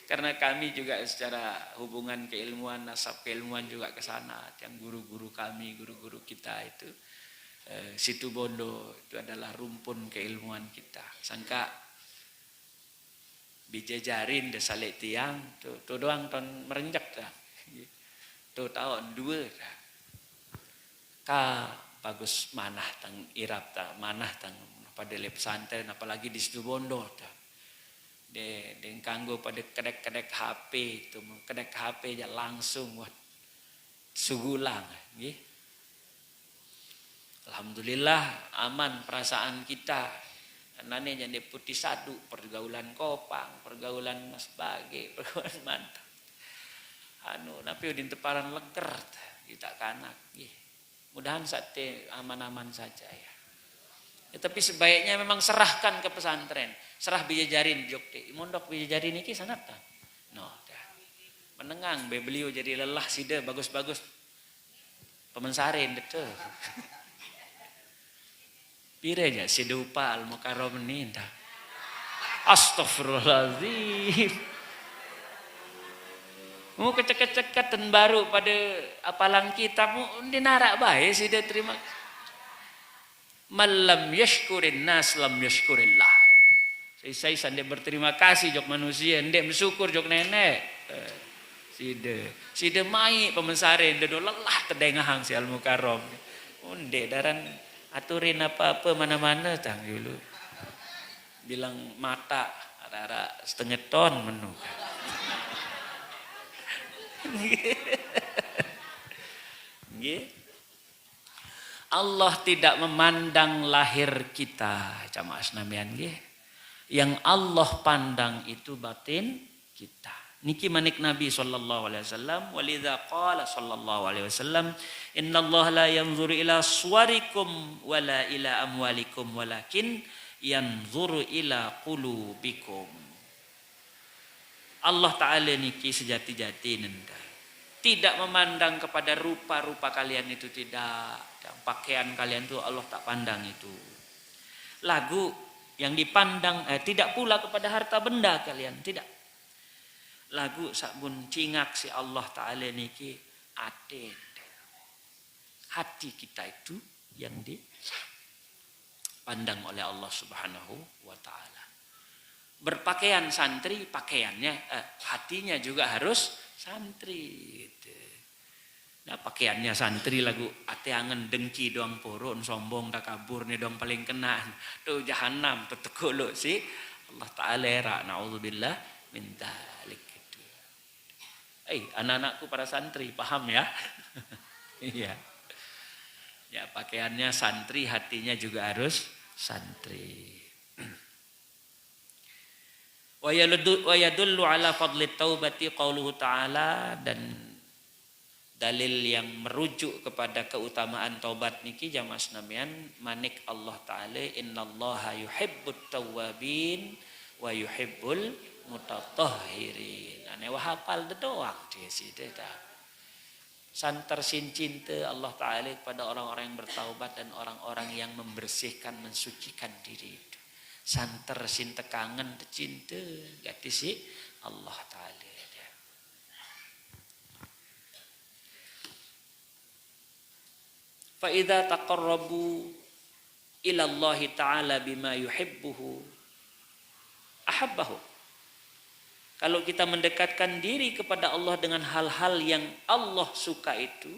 Karena kami juga secara hubungan keilmuan nasab keilmuan juga ke sana yang guru-guru kami guru-guru kita itu situ bondo itu adalah rumpun keilmuan kita. Sangka bijajarin desa lek tiang tuh doang ton merenjak dah. Tuh tahun 2 dah. Ka bagus manah tang irap tang manah tang pada lep pesantren apalagi di situ bondo dah. De kanggo pada kedek-kedek HP itu kedek HP aja langsung buat sugulang nggih. Alhamdulillah aman perasaan kita. Nane jadi putih sadu pergaulan kopang, pergaulan mas bage, pergaulan mantap. Napi udin teparan leger kita kanak. Mudahan sate aman-aman saja ya. Ya, tapi sebaiknya memang serahkan ke pesantren. Serah bijajarin jokte. Mondok bijajarin iki sanata. No, dah. Menengang be beliau jadi lelah sida bagus-bagus. Pemensarin betul. Piranya sida upa al-mukarram ni dah. Astagfirullahaladzim. Mu kecek-kecekan baru pada apalan kita mu dinarak baik sida terima. Malam yashkurin nas lam yashkurillah. Saya sandai berterima kasih jok manusia, ndek bersyukur jok nenek. Sida mai pemensarin dedo lelah tedengahang si al-mukarram. Ndek daran aturin apa-apa mana-mana tang dulu. Bilang mata ada setengah ton menu. Allah tidak memandang lahir kita, jamaah senamian nggih. Yang Allah pandang itu batin kita. Niki manik Nabi sallallahu alaihi wasallam, walidza qala sallallahu alaihi wasallam, innallaha la yanzuru ila suwarikum wala ila amwalikum walakin yanzuru ila qulubikum. Allah Ta'ala niki sejati-jati nenda. Tidak memandang kepada rupa-rupa kalian itu, tidak. Pakaian kalian itu Allah tak pandang itu. Lagu yang dipandang tidak pula kepada harta benda kalian, tidak. Lagu sabun cingak si Allah Ta'ala niki ate. Hati kita itu yang dipandang oleh Allah Subhanahu wa Ta'ala. Berpakaian santri, pakaiannya hatinya juga harus santri gitu. Nah, pakaiannya santri lagu ate angen dengki doang porun sombong tak kabur nih doang paling kena tuh jahanam tuh tegolo sih Allah Ta'ala ra naudzubillah min dzalik gitu. Anak-anakku para santri paham ya? Iya. Ya, pakaiannya santri, hatinya juga harus santri. Wa yadullu ala fadli taubati qauluhu ta'ala, dan dalil yang merujuk kepada keutamaan taubat niki jamaah senamian manik Allah Ta'ala innallaha yuhibbut tawwabin wa yuhibbul mutatahhirin. Ane hafal doang dia sih dah. Santer sin cinta Allah Ta'ala kepada orang-orang yang bertaubat dan orang-orang yang membersihkan, mensucikan diri itu. Santer sin tekangen cinta gati sih Allah Ta'ala. Fa idza taqarrabu ila Allah Ta'ala bima yuhibbuhu ahabbahu. Kalau kita mendekatkan diri kepada Allah dengan hal-hal yang Allah suka itu,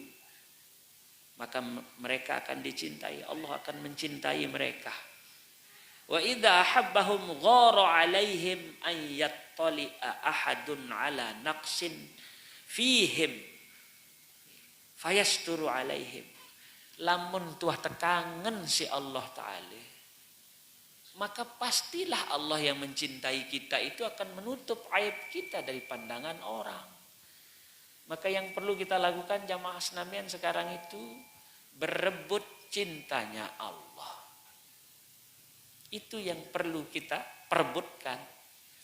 maka mereka akan dicintai. Allah akan mencintai mereka. Wa idza ahabbahum ghara alaihim an yattali'a ahadun ala naqsin fihim fayasturu alaihim. Lamun tuah tekangen si Allah Ta'ala, maka pastilah Allah yang mencintai kita itu akan menutup aib kita dari pandangan orang. Maka yang perlu kita lakukan jamaah senamian sekarang itu berebut cintanya Allah. Itu yang perlu kita perebutkan.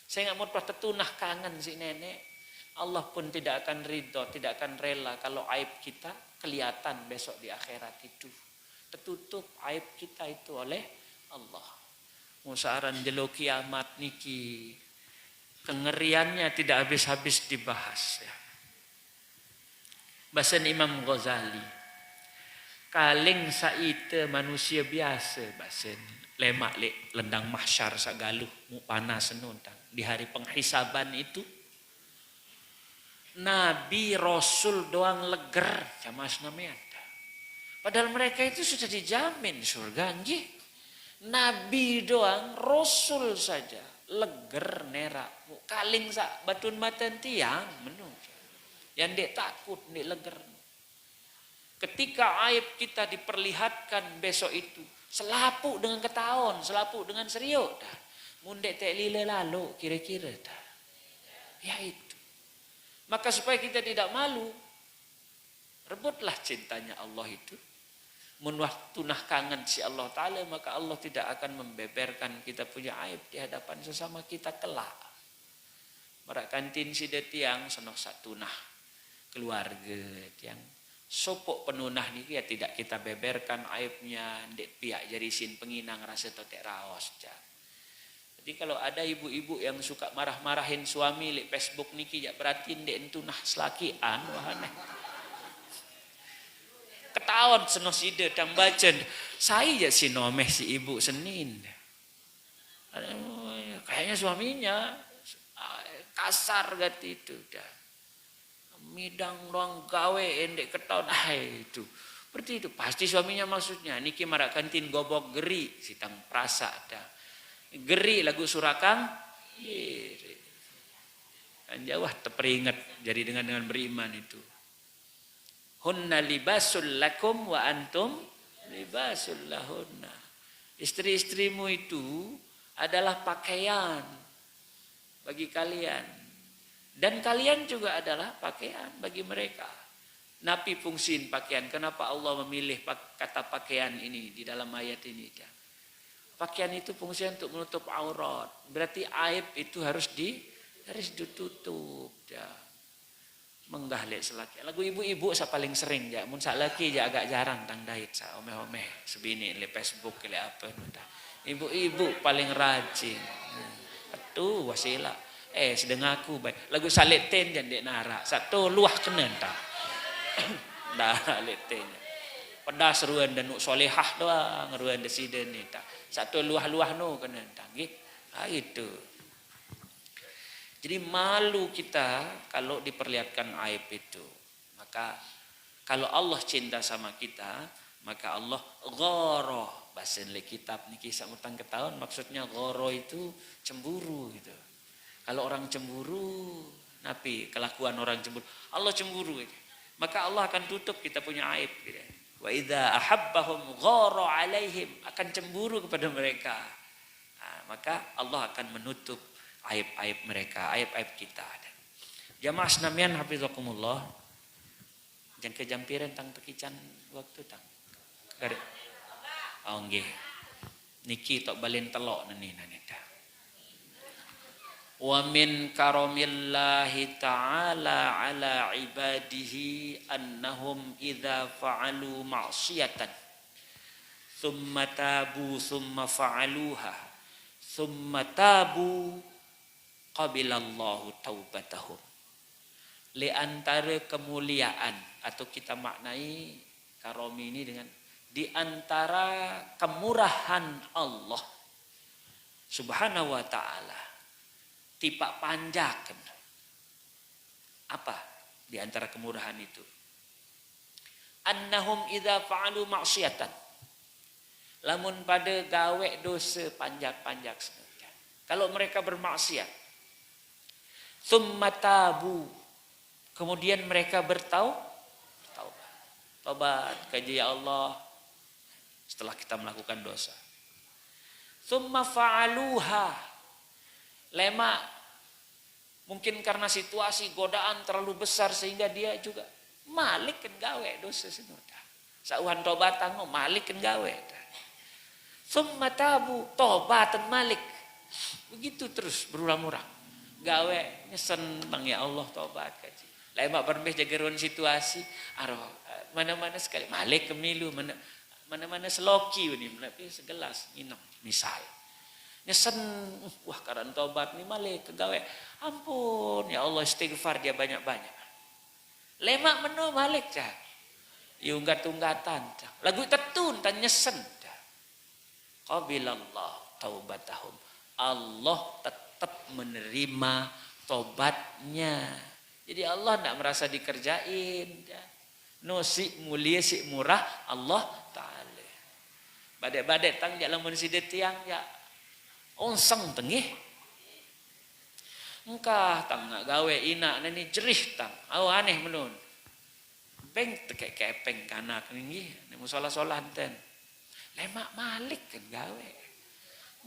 Saya nggak mau tertunah kangen si nenek. Allah pun tidak akan ridho, tidak akan rela kalau aib kita kelihatan besok di akhirat itu. Tertutup aib kita itu oleh Allah. Musaran jelo kiamat niki kengeriannya tidak habis-habis dibahas ya. Bahasan Imam Ghazali. Kaling saite manusia biasa bahasan lemak lendang mahsyar sagaluh mu panas senutang di hari penghisaban itu. Nabi Rasul doang leger jamaah senamian. Padahal mereka itu sudah dijamin surga nggih. Nabi doang, Rasul saja leger nerak. Kaling sak batun matan tiang menung. Yang dek takut dek leger. Ketika aib kita diperlihatkan besok itu, selapuk dengan ketahuan, selapuk dengan serius dah. Mundek tek lila lalu kira-kira dah. Ya itu. Maka supaya kita tidak malu, rebutlah cintanya Allah itu. mun waktu nah kangen si Allah Ta'ala, maka Allah tidak akan membeberkan kita punya aib di hadapan sesama kita kelak. Merak kantin si tiang senok satu nah keluarga tiang sopok penunah ni ya tidak kita beberkan aibnya dek pihak jarisin penginang rasa totek raos. Jadi kalau ada ibu-ibu yang suka marah-marahin suami di Facebook niki jak beratin dek entu nah selakian wahane. Ketahuan senoside tang bacen. Saya ya si nomeh si ibu Senin. Kayaknya suaminya kasar gati itu dah. Midang ruang gawe endek ketahuan itu. Berarti itu pasti suaminya maksudnya. Niki marak kantin gobok geri si tang prasa dah. Geri lagu Surakang. Kan jauh terperingat jadi dengan beriman itu. Hunna libasul lakum wa antum libasul lahunna. Istri-istrimu itu adalah pakaian bagi kalian. Dan kalian juga adalah pakaian bagi mereka. Napi fungsin pakaian. Kenapa Allah memilih kata pakaian ini di dalam ayat ini? Pakaian itu fungsi untuk menutup aurat. Berarti aib itu harus ditutup. Menggah lek selaki. Lagu ibu-ibu saya paling sering ya. Mun sak laki ya agak jarang tang dait sa omeh-omeh sebini le Facebook le apa dah. Ibu-ibu paling rajin. Atuh wasila. Sedeng aku baik. Lagu salet ten jan dek nara. Satu luah kenen ta. Dah leten. Pedas ruan dan nuk solehah doang ruan desiden ni ta. Satu luah-luah no kenen ta nggih. Itu. Jadi malu kita kalau diperlihatkan aib itu. Maka kalau Allah cinta sama kita, maka Allah ghara. Bahasa dalam kitab ni kisah utang ketahuan maksudnya ghara itu cemburu gitu. Kalau orang cemburu, napi kelakuan orang cemburu, Allah cemburu gitu. Maka Allah akan tutup kita punya aib gitu. Wa idza ahabbahum ghara alaihim, akan cemburu kepada mereka. Maka Allah akan menutup aib-aib mereka, aib-aib kita. Jamaah senamian hafizakumullah. Jangan kejampiran tang tekican waktu tang. Oh nggih. Niki tok balen telok nani dah. Wa min karamillahi ta'ala ala ibadihi annahum idza fa'alu ma'siyatan thumma tabu thumma fa'aluha thumma tabu qabilallahu taubatahum. Li antara kemuliaan atau kita maknai karomi ini dengan di antara kemurahan Allah Subhanahu wa taala tipak panjakan. Apa di antara kemurahan itu? Annahum idza fa'alu ma'siyatan. Lamun pada gawe dosa panjak-panjak sebenarnya. Kalau mereka bermaksiat Tsumma tabu. Kemudian mereka Taubat kepada ya Allah setelah kita melakukan dosa. Tsumma fa'aluha. Lema mungkin karena situasi godaan terlalu besar sehingga dia juga malik kan gawe dosa sinoda. Sauhan tobatan no malik kan gawe. Tsumma tabu, tobatan malik. Begitu terus berulang-ulang. Gawe senang ya Allah tobat kaji. Lain mak berbeh jageron situasi. Aroh mana-mana sekali malik kemilu mana-mana seloki ni tapi segelas minum misal. Nyesen wah karan tobat ni malik ke gawe. Ampun ya Allah istighfar dia banyak-banyak. Lemak menu malik cah. Iunggat-unggatan cah. Lagu tetun tan nyesen cah. Qabilallah taubatahum. Allah tetap menerima tobatnya. Jadi Allah tidak merasa dikerjain. No si mulia si murah Allah Ta'ala. Badai-badai tang jalan mensidet tiang ya. Onseng tengih. Engkah tang nak gawe ina nani jerih tang. Aw aneh menun. Beng tekek kepeng kanak ni. Ni musola-sola ten. Lemak malik kan gawe.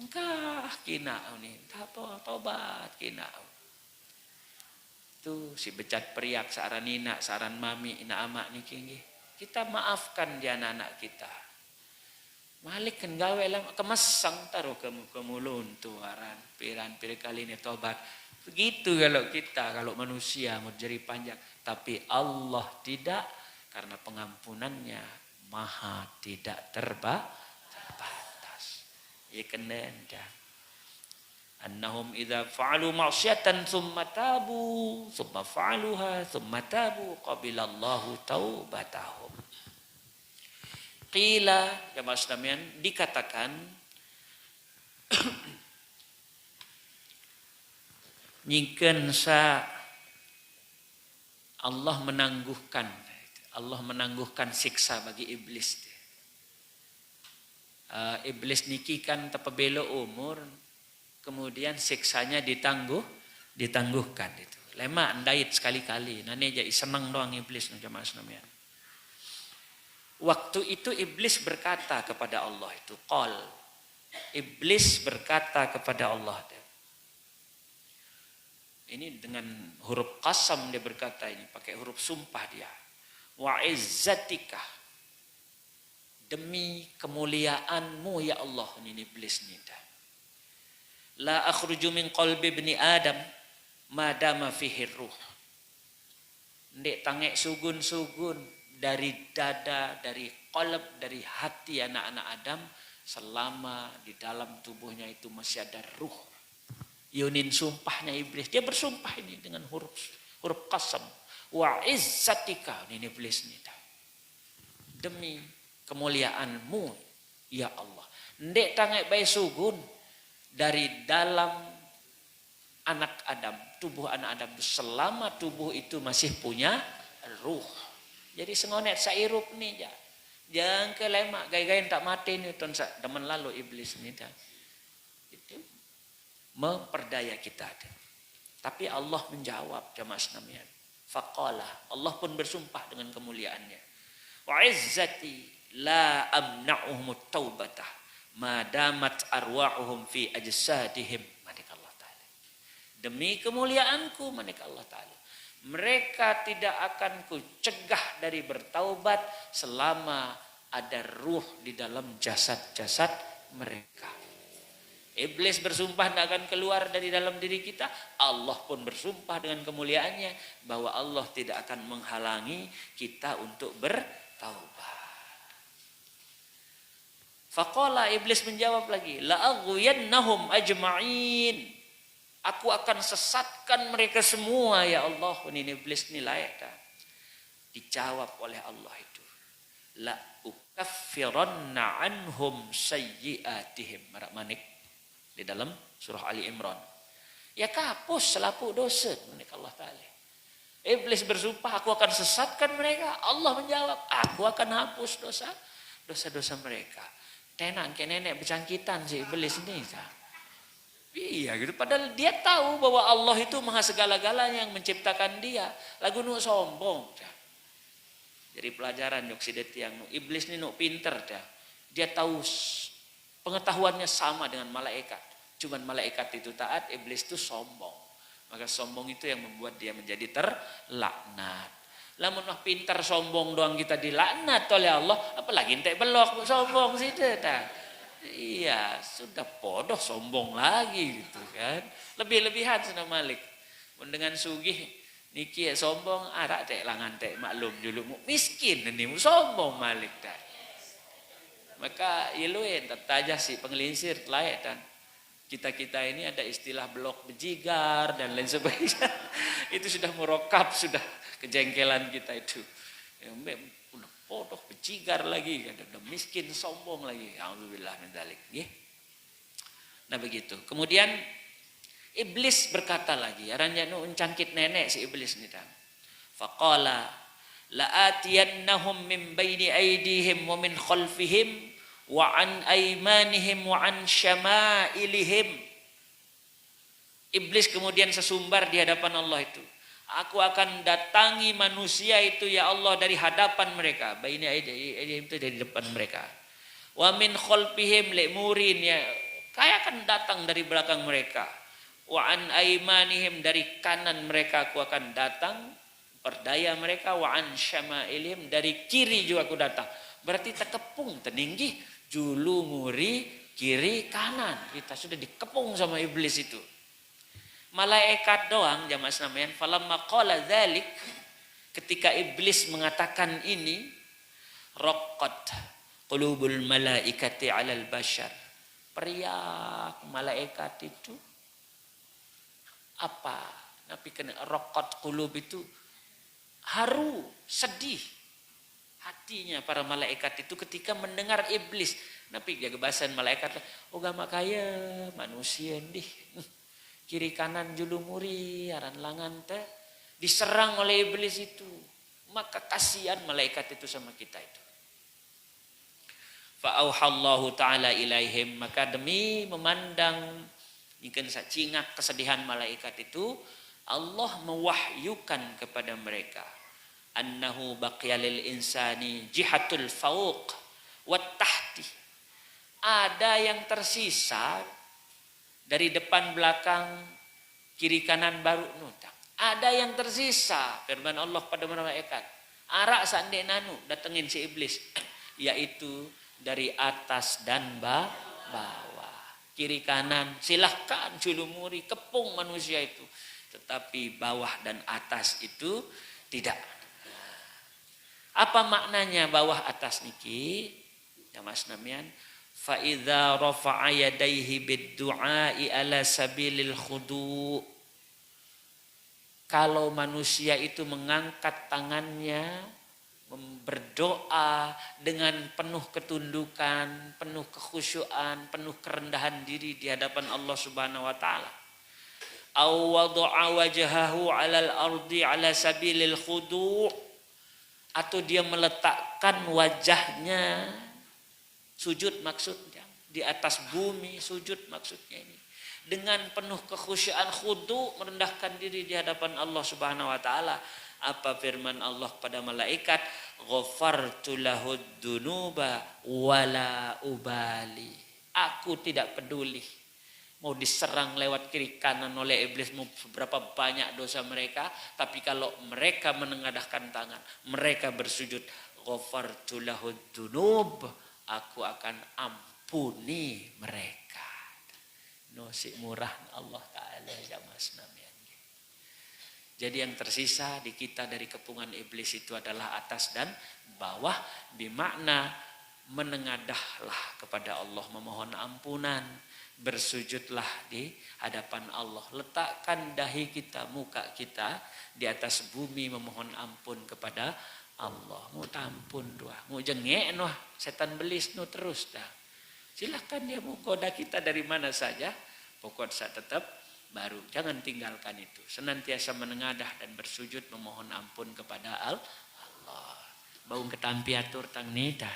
Engkah kinau ni. Tobat kinau. Tu si becat periak saran ina, saran mami, ina amak ni kini. Kita maafkan dia anak-anak kita. Malik kan gawe lah kemasang taruh ke mulun tuh aran piran kali ini tobat. Begitu kalau manusia mau jadi panjang, tapi Allah tidak, karena pengampunannya maha tidak terbatas. Ya kena dah. Annahum idza fa'alu ma'siyatan thumma tabu thumma fa'aluha thumma tabu qabilallahu taubatahum. Qila jamaah sekalian dikatakan nyingkeun sa Allah menangguhkan siksa bagi iblis. Iblis niki kan tapabelo umur, kemudian siksanya ditangguhkan itu. Lema andait sekali-kali. Nane jadi senang doang iblis jamaah sekalian. Waktu itu iblis berkata kepada Allah itu, qal. Iblis berkata kepada Allah. Ini dengan huruf qasam dia berkata, ini pakai huruf sumpah dia. Wa izzatika, demi kemuliaanmu ya Allah, ini iblis ni dah. La akhruju min qalbi ibni Adam madama fihi ruh. Ndek tangek sugun-sugun dari dada, dari qalb, dari hati anak-anak Adam selama di dalam tubuhnya itu masih ada ruh. Yunin sumpahnya iblis. Dia bersumpah ini dengan huruf qasam. Wa izzatika, ini iblis ni dah. Demi kemuliaanmu ya Allah. Ndek tangek bae sugun dari dalam anak Adam, tubuh anak Adam selama tubuh itu masih punya ruh. Jadi sengonet sairup ni ja. Jangan kelemak gay-gay tak mati ni ton sa demen lalu iblis ni dah. Itu memperdaya kita. Tapi Allah menjawab jamaah sekalian. Faqala, Allah pun bersumpah dengan kemuliaannya. Wa izzati la amna'uhum taubatah ma damat arwahuhum fi ajsadihim, manik Allah taala. Demi kemuliaanku, manik Allah taala, mereka tidak akan kucegah dari bertaubat selama ada ruh di dalam jasad-jasad mereka. Iblis bersumpah tidak akan keluar dari dalam diri kita. Allah pun bersumpah dengan kemuliaannya bahwa Allah tidak akan menghalangi kita untuk bertaubat. Faqala, iblis menjawab lagi, la'aghwiyannahum ajma'in. Aku akan sesatkan mereka semua ya Allah. Ini iblis ni layak dah. Dijawab oleh Allah itu. La ukaffiranna anhum sayyiatihim. Marak manik di dalam surah Ali Imran. Ya kapus selapu dosa, manik Allah Ta'ala. Iblis bersumpah aku akan sesatkan mereka. Allah menjawab, aku akan hapus dosa-dosa mereka. Tenan ke nenek bercangkitan si iblis ini. Iya gitu. Padahal dia tahu bahwa Allah itu maha segala-galanya yang menciptakan dia. Lagu nu sombong. Jadi pelajaran yok sidet yang iblis ni nu pinter dah. Dia tahu pengetahuannya sama dengan malaikat. Cuman malaikat itu taat, iblis itu sombong. Maka sombong itu yang membuat dia menjadi terlaknat. Lamun mah pintar sombong doang kita dilaknat oleh Allah, apalagi entek belok sombong sih dah. Iya, sudah bodoh sombong lagi gitu kan. Lebih-lebihan sudah Malik. Dengan sugih niki sombong arak tek langan tek maklum dulu miskin ini sombong Malik dah. Maka iluin tetaja si penggelincir layak dan kita ini ada istilah blok bejigar dan lain sebagainya. Itu sudah merokap, sudah kejengkelan kita itu. Ya, udah bodoh bejigar lagi, udah miskin sombong lagi. Alhamdulillah min dzalik. Nah begitu. Kemudian iblis berkata lagi, aranya nu encangkit nenek si iblis ni dan. Faqala la'atiyannahum min baini aydihim wa min khalfihim wa an aymanihim wa an syama'ilihim. Iblis kemudian sesumbar di hadapan Allah itu. Aku akan datangi manusia itu ya Allah dari hadapan mereka. Baini aydihim itu dari depan mereka. Wa min khalfihim li'murin, ya kayak akan datang dari belakang mereka. Wa an aymanihim, dari kanan mereka aku akan datang perdaya mereka, wa an syama'ilihim, dari kiri juga aku datang. Berarti terkepung teninggi julu muri kiri kanan. Kita sudah dikepung sama iblis itu. Malaikat doang jamaah sekalian, falamma qala dzalik, ketika iblis mengatakan ini, raqqat qulubul malaikati 'alal bashar. Periak malaikat itu apa? Nabi kena raqqat qulub itu haru, sedih hatinya para malaikat itu ketika mendengar iblis. Nabi jaga bahasan malaikat, oh gama kaya manusia dih. Kiri kanan julumuri aran langan teh diserang oleh iblis itu. Maka kasihan malaikat itu sama kita itu. Fa'auhallahu ta'ala ilaihim, maka demi memandang ikan sacingak kesedihan malaikat itu, Allah mewahyukan kepada mereka annahu baqiya lil insani jihatul fauq wat tahti. Ada yang tersisa dari depan belakang kiri kanan baru nutang. Ada yang tersisa, firman Allah pada malaikat, arak sandek nanu datengin si iblis, yaitu dari atas dan bawah. Kiri kanan silahkan julumuri kepung manusia itu, tetapi bawah dan atas itu tidak. Apa maknanya bawah atas niki? Ya Mas Namian, fa idza rafa'a yadayhi bid-du'a'i ala sabilil khudu'. Kalau manusia itu mengangkat tangannya berdoa dengan penuh ketundukan, penuh kekhusyuan, penuh kerendahan diri di hadapan Allah Subhanahu wa taala. Aw wada'a wajhahu 'alal ardi 'ala sabilil khudu', atau dia meletakkan wajahnya sujud maksudnya di atas bumi, sujud maksudnya ini dengan penuh kekhusyuan, khudu, merendahkan diri di hadapan Allah Subhanahu wa taala. Apa firman Allah pada malaikat? Ghafartu lahud dunuba wala ubali. Aku tidak peduli mau diserang lewat kiri kanan oleh iblis, mau seberapa banyak dosa mereka, tapi kalau mereka menengadahkan tangan, mereka bersujud, ghafartu lahud dunub, aku akan ampuni mereka. Nosik murah Allah Ta'ala jamaah sekalian. Jadi yang tersisa di kita dari kepungan iblis itu adalah atas dan bawah, bermakna menengadahlah kepada Allah, memohon ampunan, bersujudlah di hadapan Allah, letakkan dahi kita, muka kita di atas bumi, memohon ampun kepada Allah. Mau tampun doa, mau jengek noh setan belis noh terus dah. Silahkan dia mau goda kita dari mana saja, pokok saya tetap baru. Jangan tinggalkan itu. Senantiasa menengadah dan bersujud memohon ampun kepada Allah. Bau ketampi atur tang nita.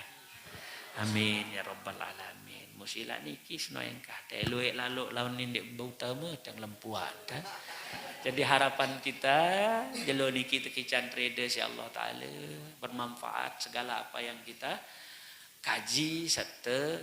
Amin ya rabbal alamin. Musila niki seno engkah. Teluek lalu lawan nindek bau tama tang lempuan. Jadi harapan kita jelo niki tekican trade si Allah Taala bermanfaat segala apa yang kita kaji serta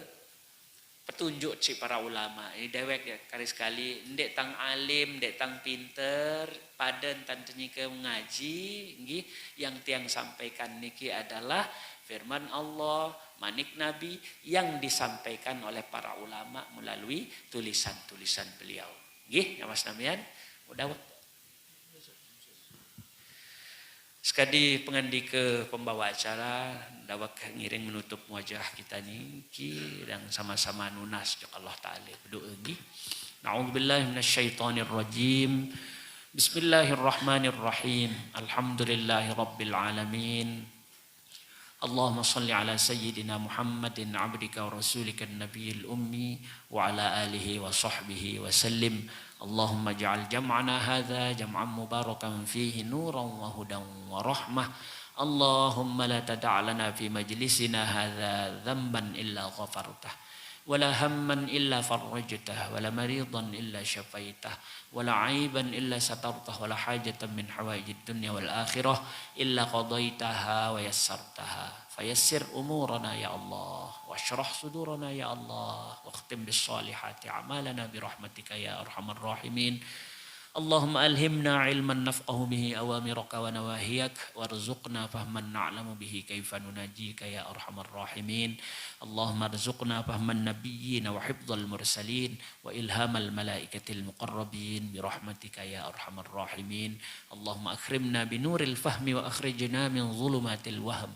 petunjuk si para ulama. Ini dewek ya kali sekali ndek tang alim, ndek tang pinter, paden tantenya ke mengaji, nggih yang tiang sampaikan niki adalah firman Allah, manik Nabi yang disampaikan oleh para ulama melalui tulisan-tulisan beliau. Nggih, ya Mas Namian. Udah sekali pengandika pembawa acara dawak ngiring menutup wajah kita niki dan sama-sama nunas jok Allah Ta'ala berdoa nggih. Na'udzubillahi minasyaitonir rajim. Bismillahirrahmanirrahim. Alhamdulillahi rabbil alamin. Allahumma salli ala sayyidina Muhammadin abdika wa rasulika an-nabiyil ummi wa ala alihi wa sahbihi wa sallim. Allahumma ja'al jam'ana hadha jam'an mubarakan fihi nuran wa hudan wa rahmah. Allahumma la tada' lana fi majlisina hadha dhanban illa ghafartah, wa la hamman illa farrajtah, wa la maridan illa syafaitah, wa la aiban illa satartah, wa la hajatan min hawaijid dunya wal akhirah illa qadaitaha wa yassartaha. Fayassir umurana ya Allah, washrah sudurana ya Allah, wa khtim bis salihati amalana bi rahmatika ya arhamar rahimin. اللهم ألهمنا علما نفقه به أوامرك ونواهيك وارزقنا فهما نعلم به كيف نناجيك يا أرحم الراحمين اللهم ارزقنا فهم النبيين وحفظ المرسلين وإلهام الملائكة المقربين برحمتك يا أرحم الراحمين اللهم أكرمنا بنور الفهم وأخرجنا من ظلمات الوهم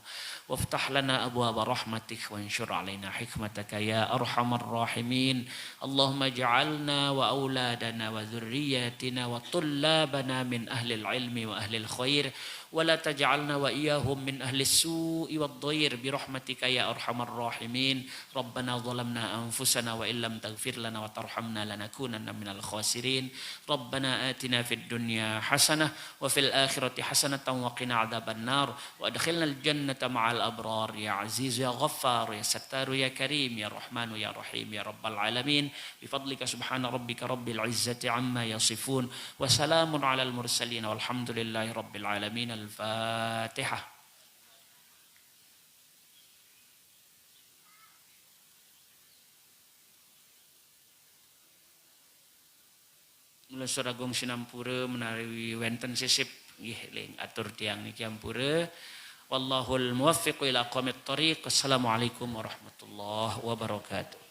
وافتح لنا أبواب رحمتك وانشر علينا حكمتك يا أرحم الراحمين اللهم اجعلنا وأولادنا وذرياتنا وطلابنا من أهل العلم وأهل الخير ولا تجعلنا وإياهم من أهل السوء والضير برحمتك يا أرحم الراحمين ربنا ظلمنا أنفسنا وإن لم تغفر لنا وترحمنا لنكونن من الخاسرين ربنا آتنا في الدنيا حسنة وفي الآخرة حسنة وقنا عذاب النار وأدخلنا الجنة مع الأبرار يا عزيز يا غفار يا ستار يا كريم يا رحمن يا رحيم يا رب العالمين بفضلك سبحان ربك رب العزة عما يصفون وسلام على المرسلين والحمد لله رب العالمين الفاتحة. Mula Suragong Sinampura menawi wenten sisip nggih ling atur tiang niki ampura. Wallahul muwaffiq ila aqwamit thoriq. Wassalamualaikum warahmatullahi wabarakatuh.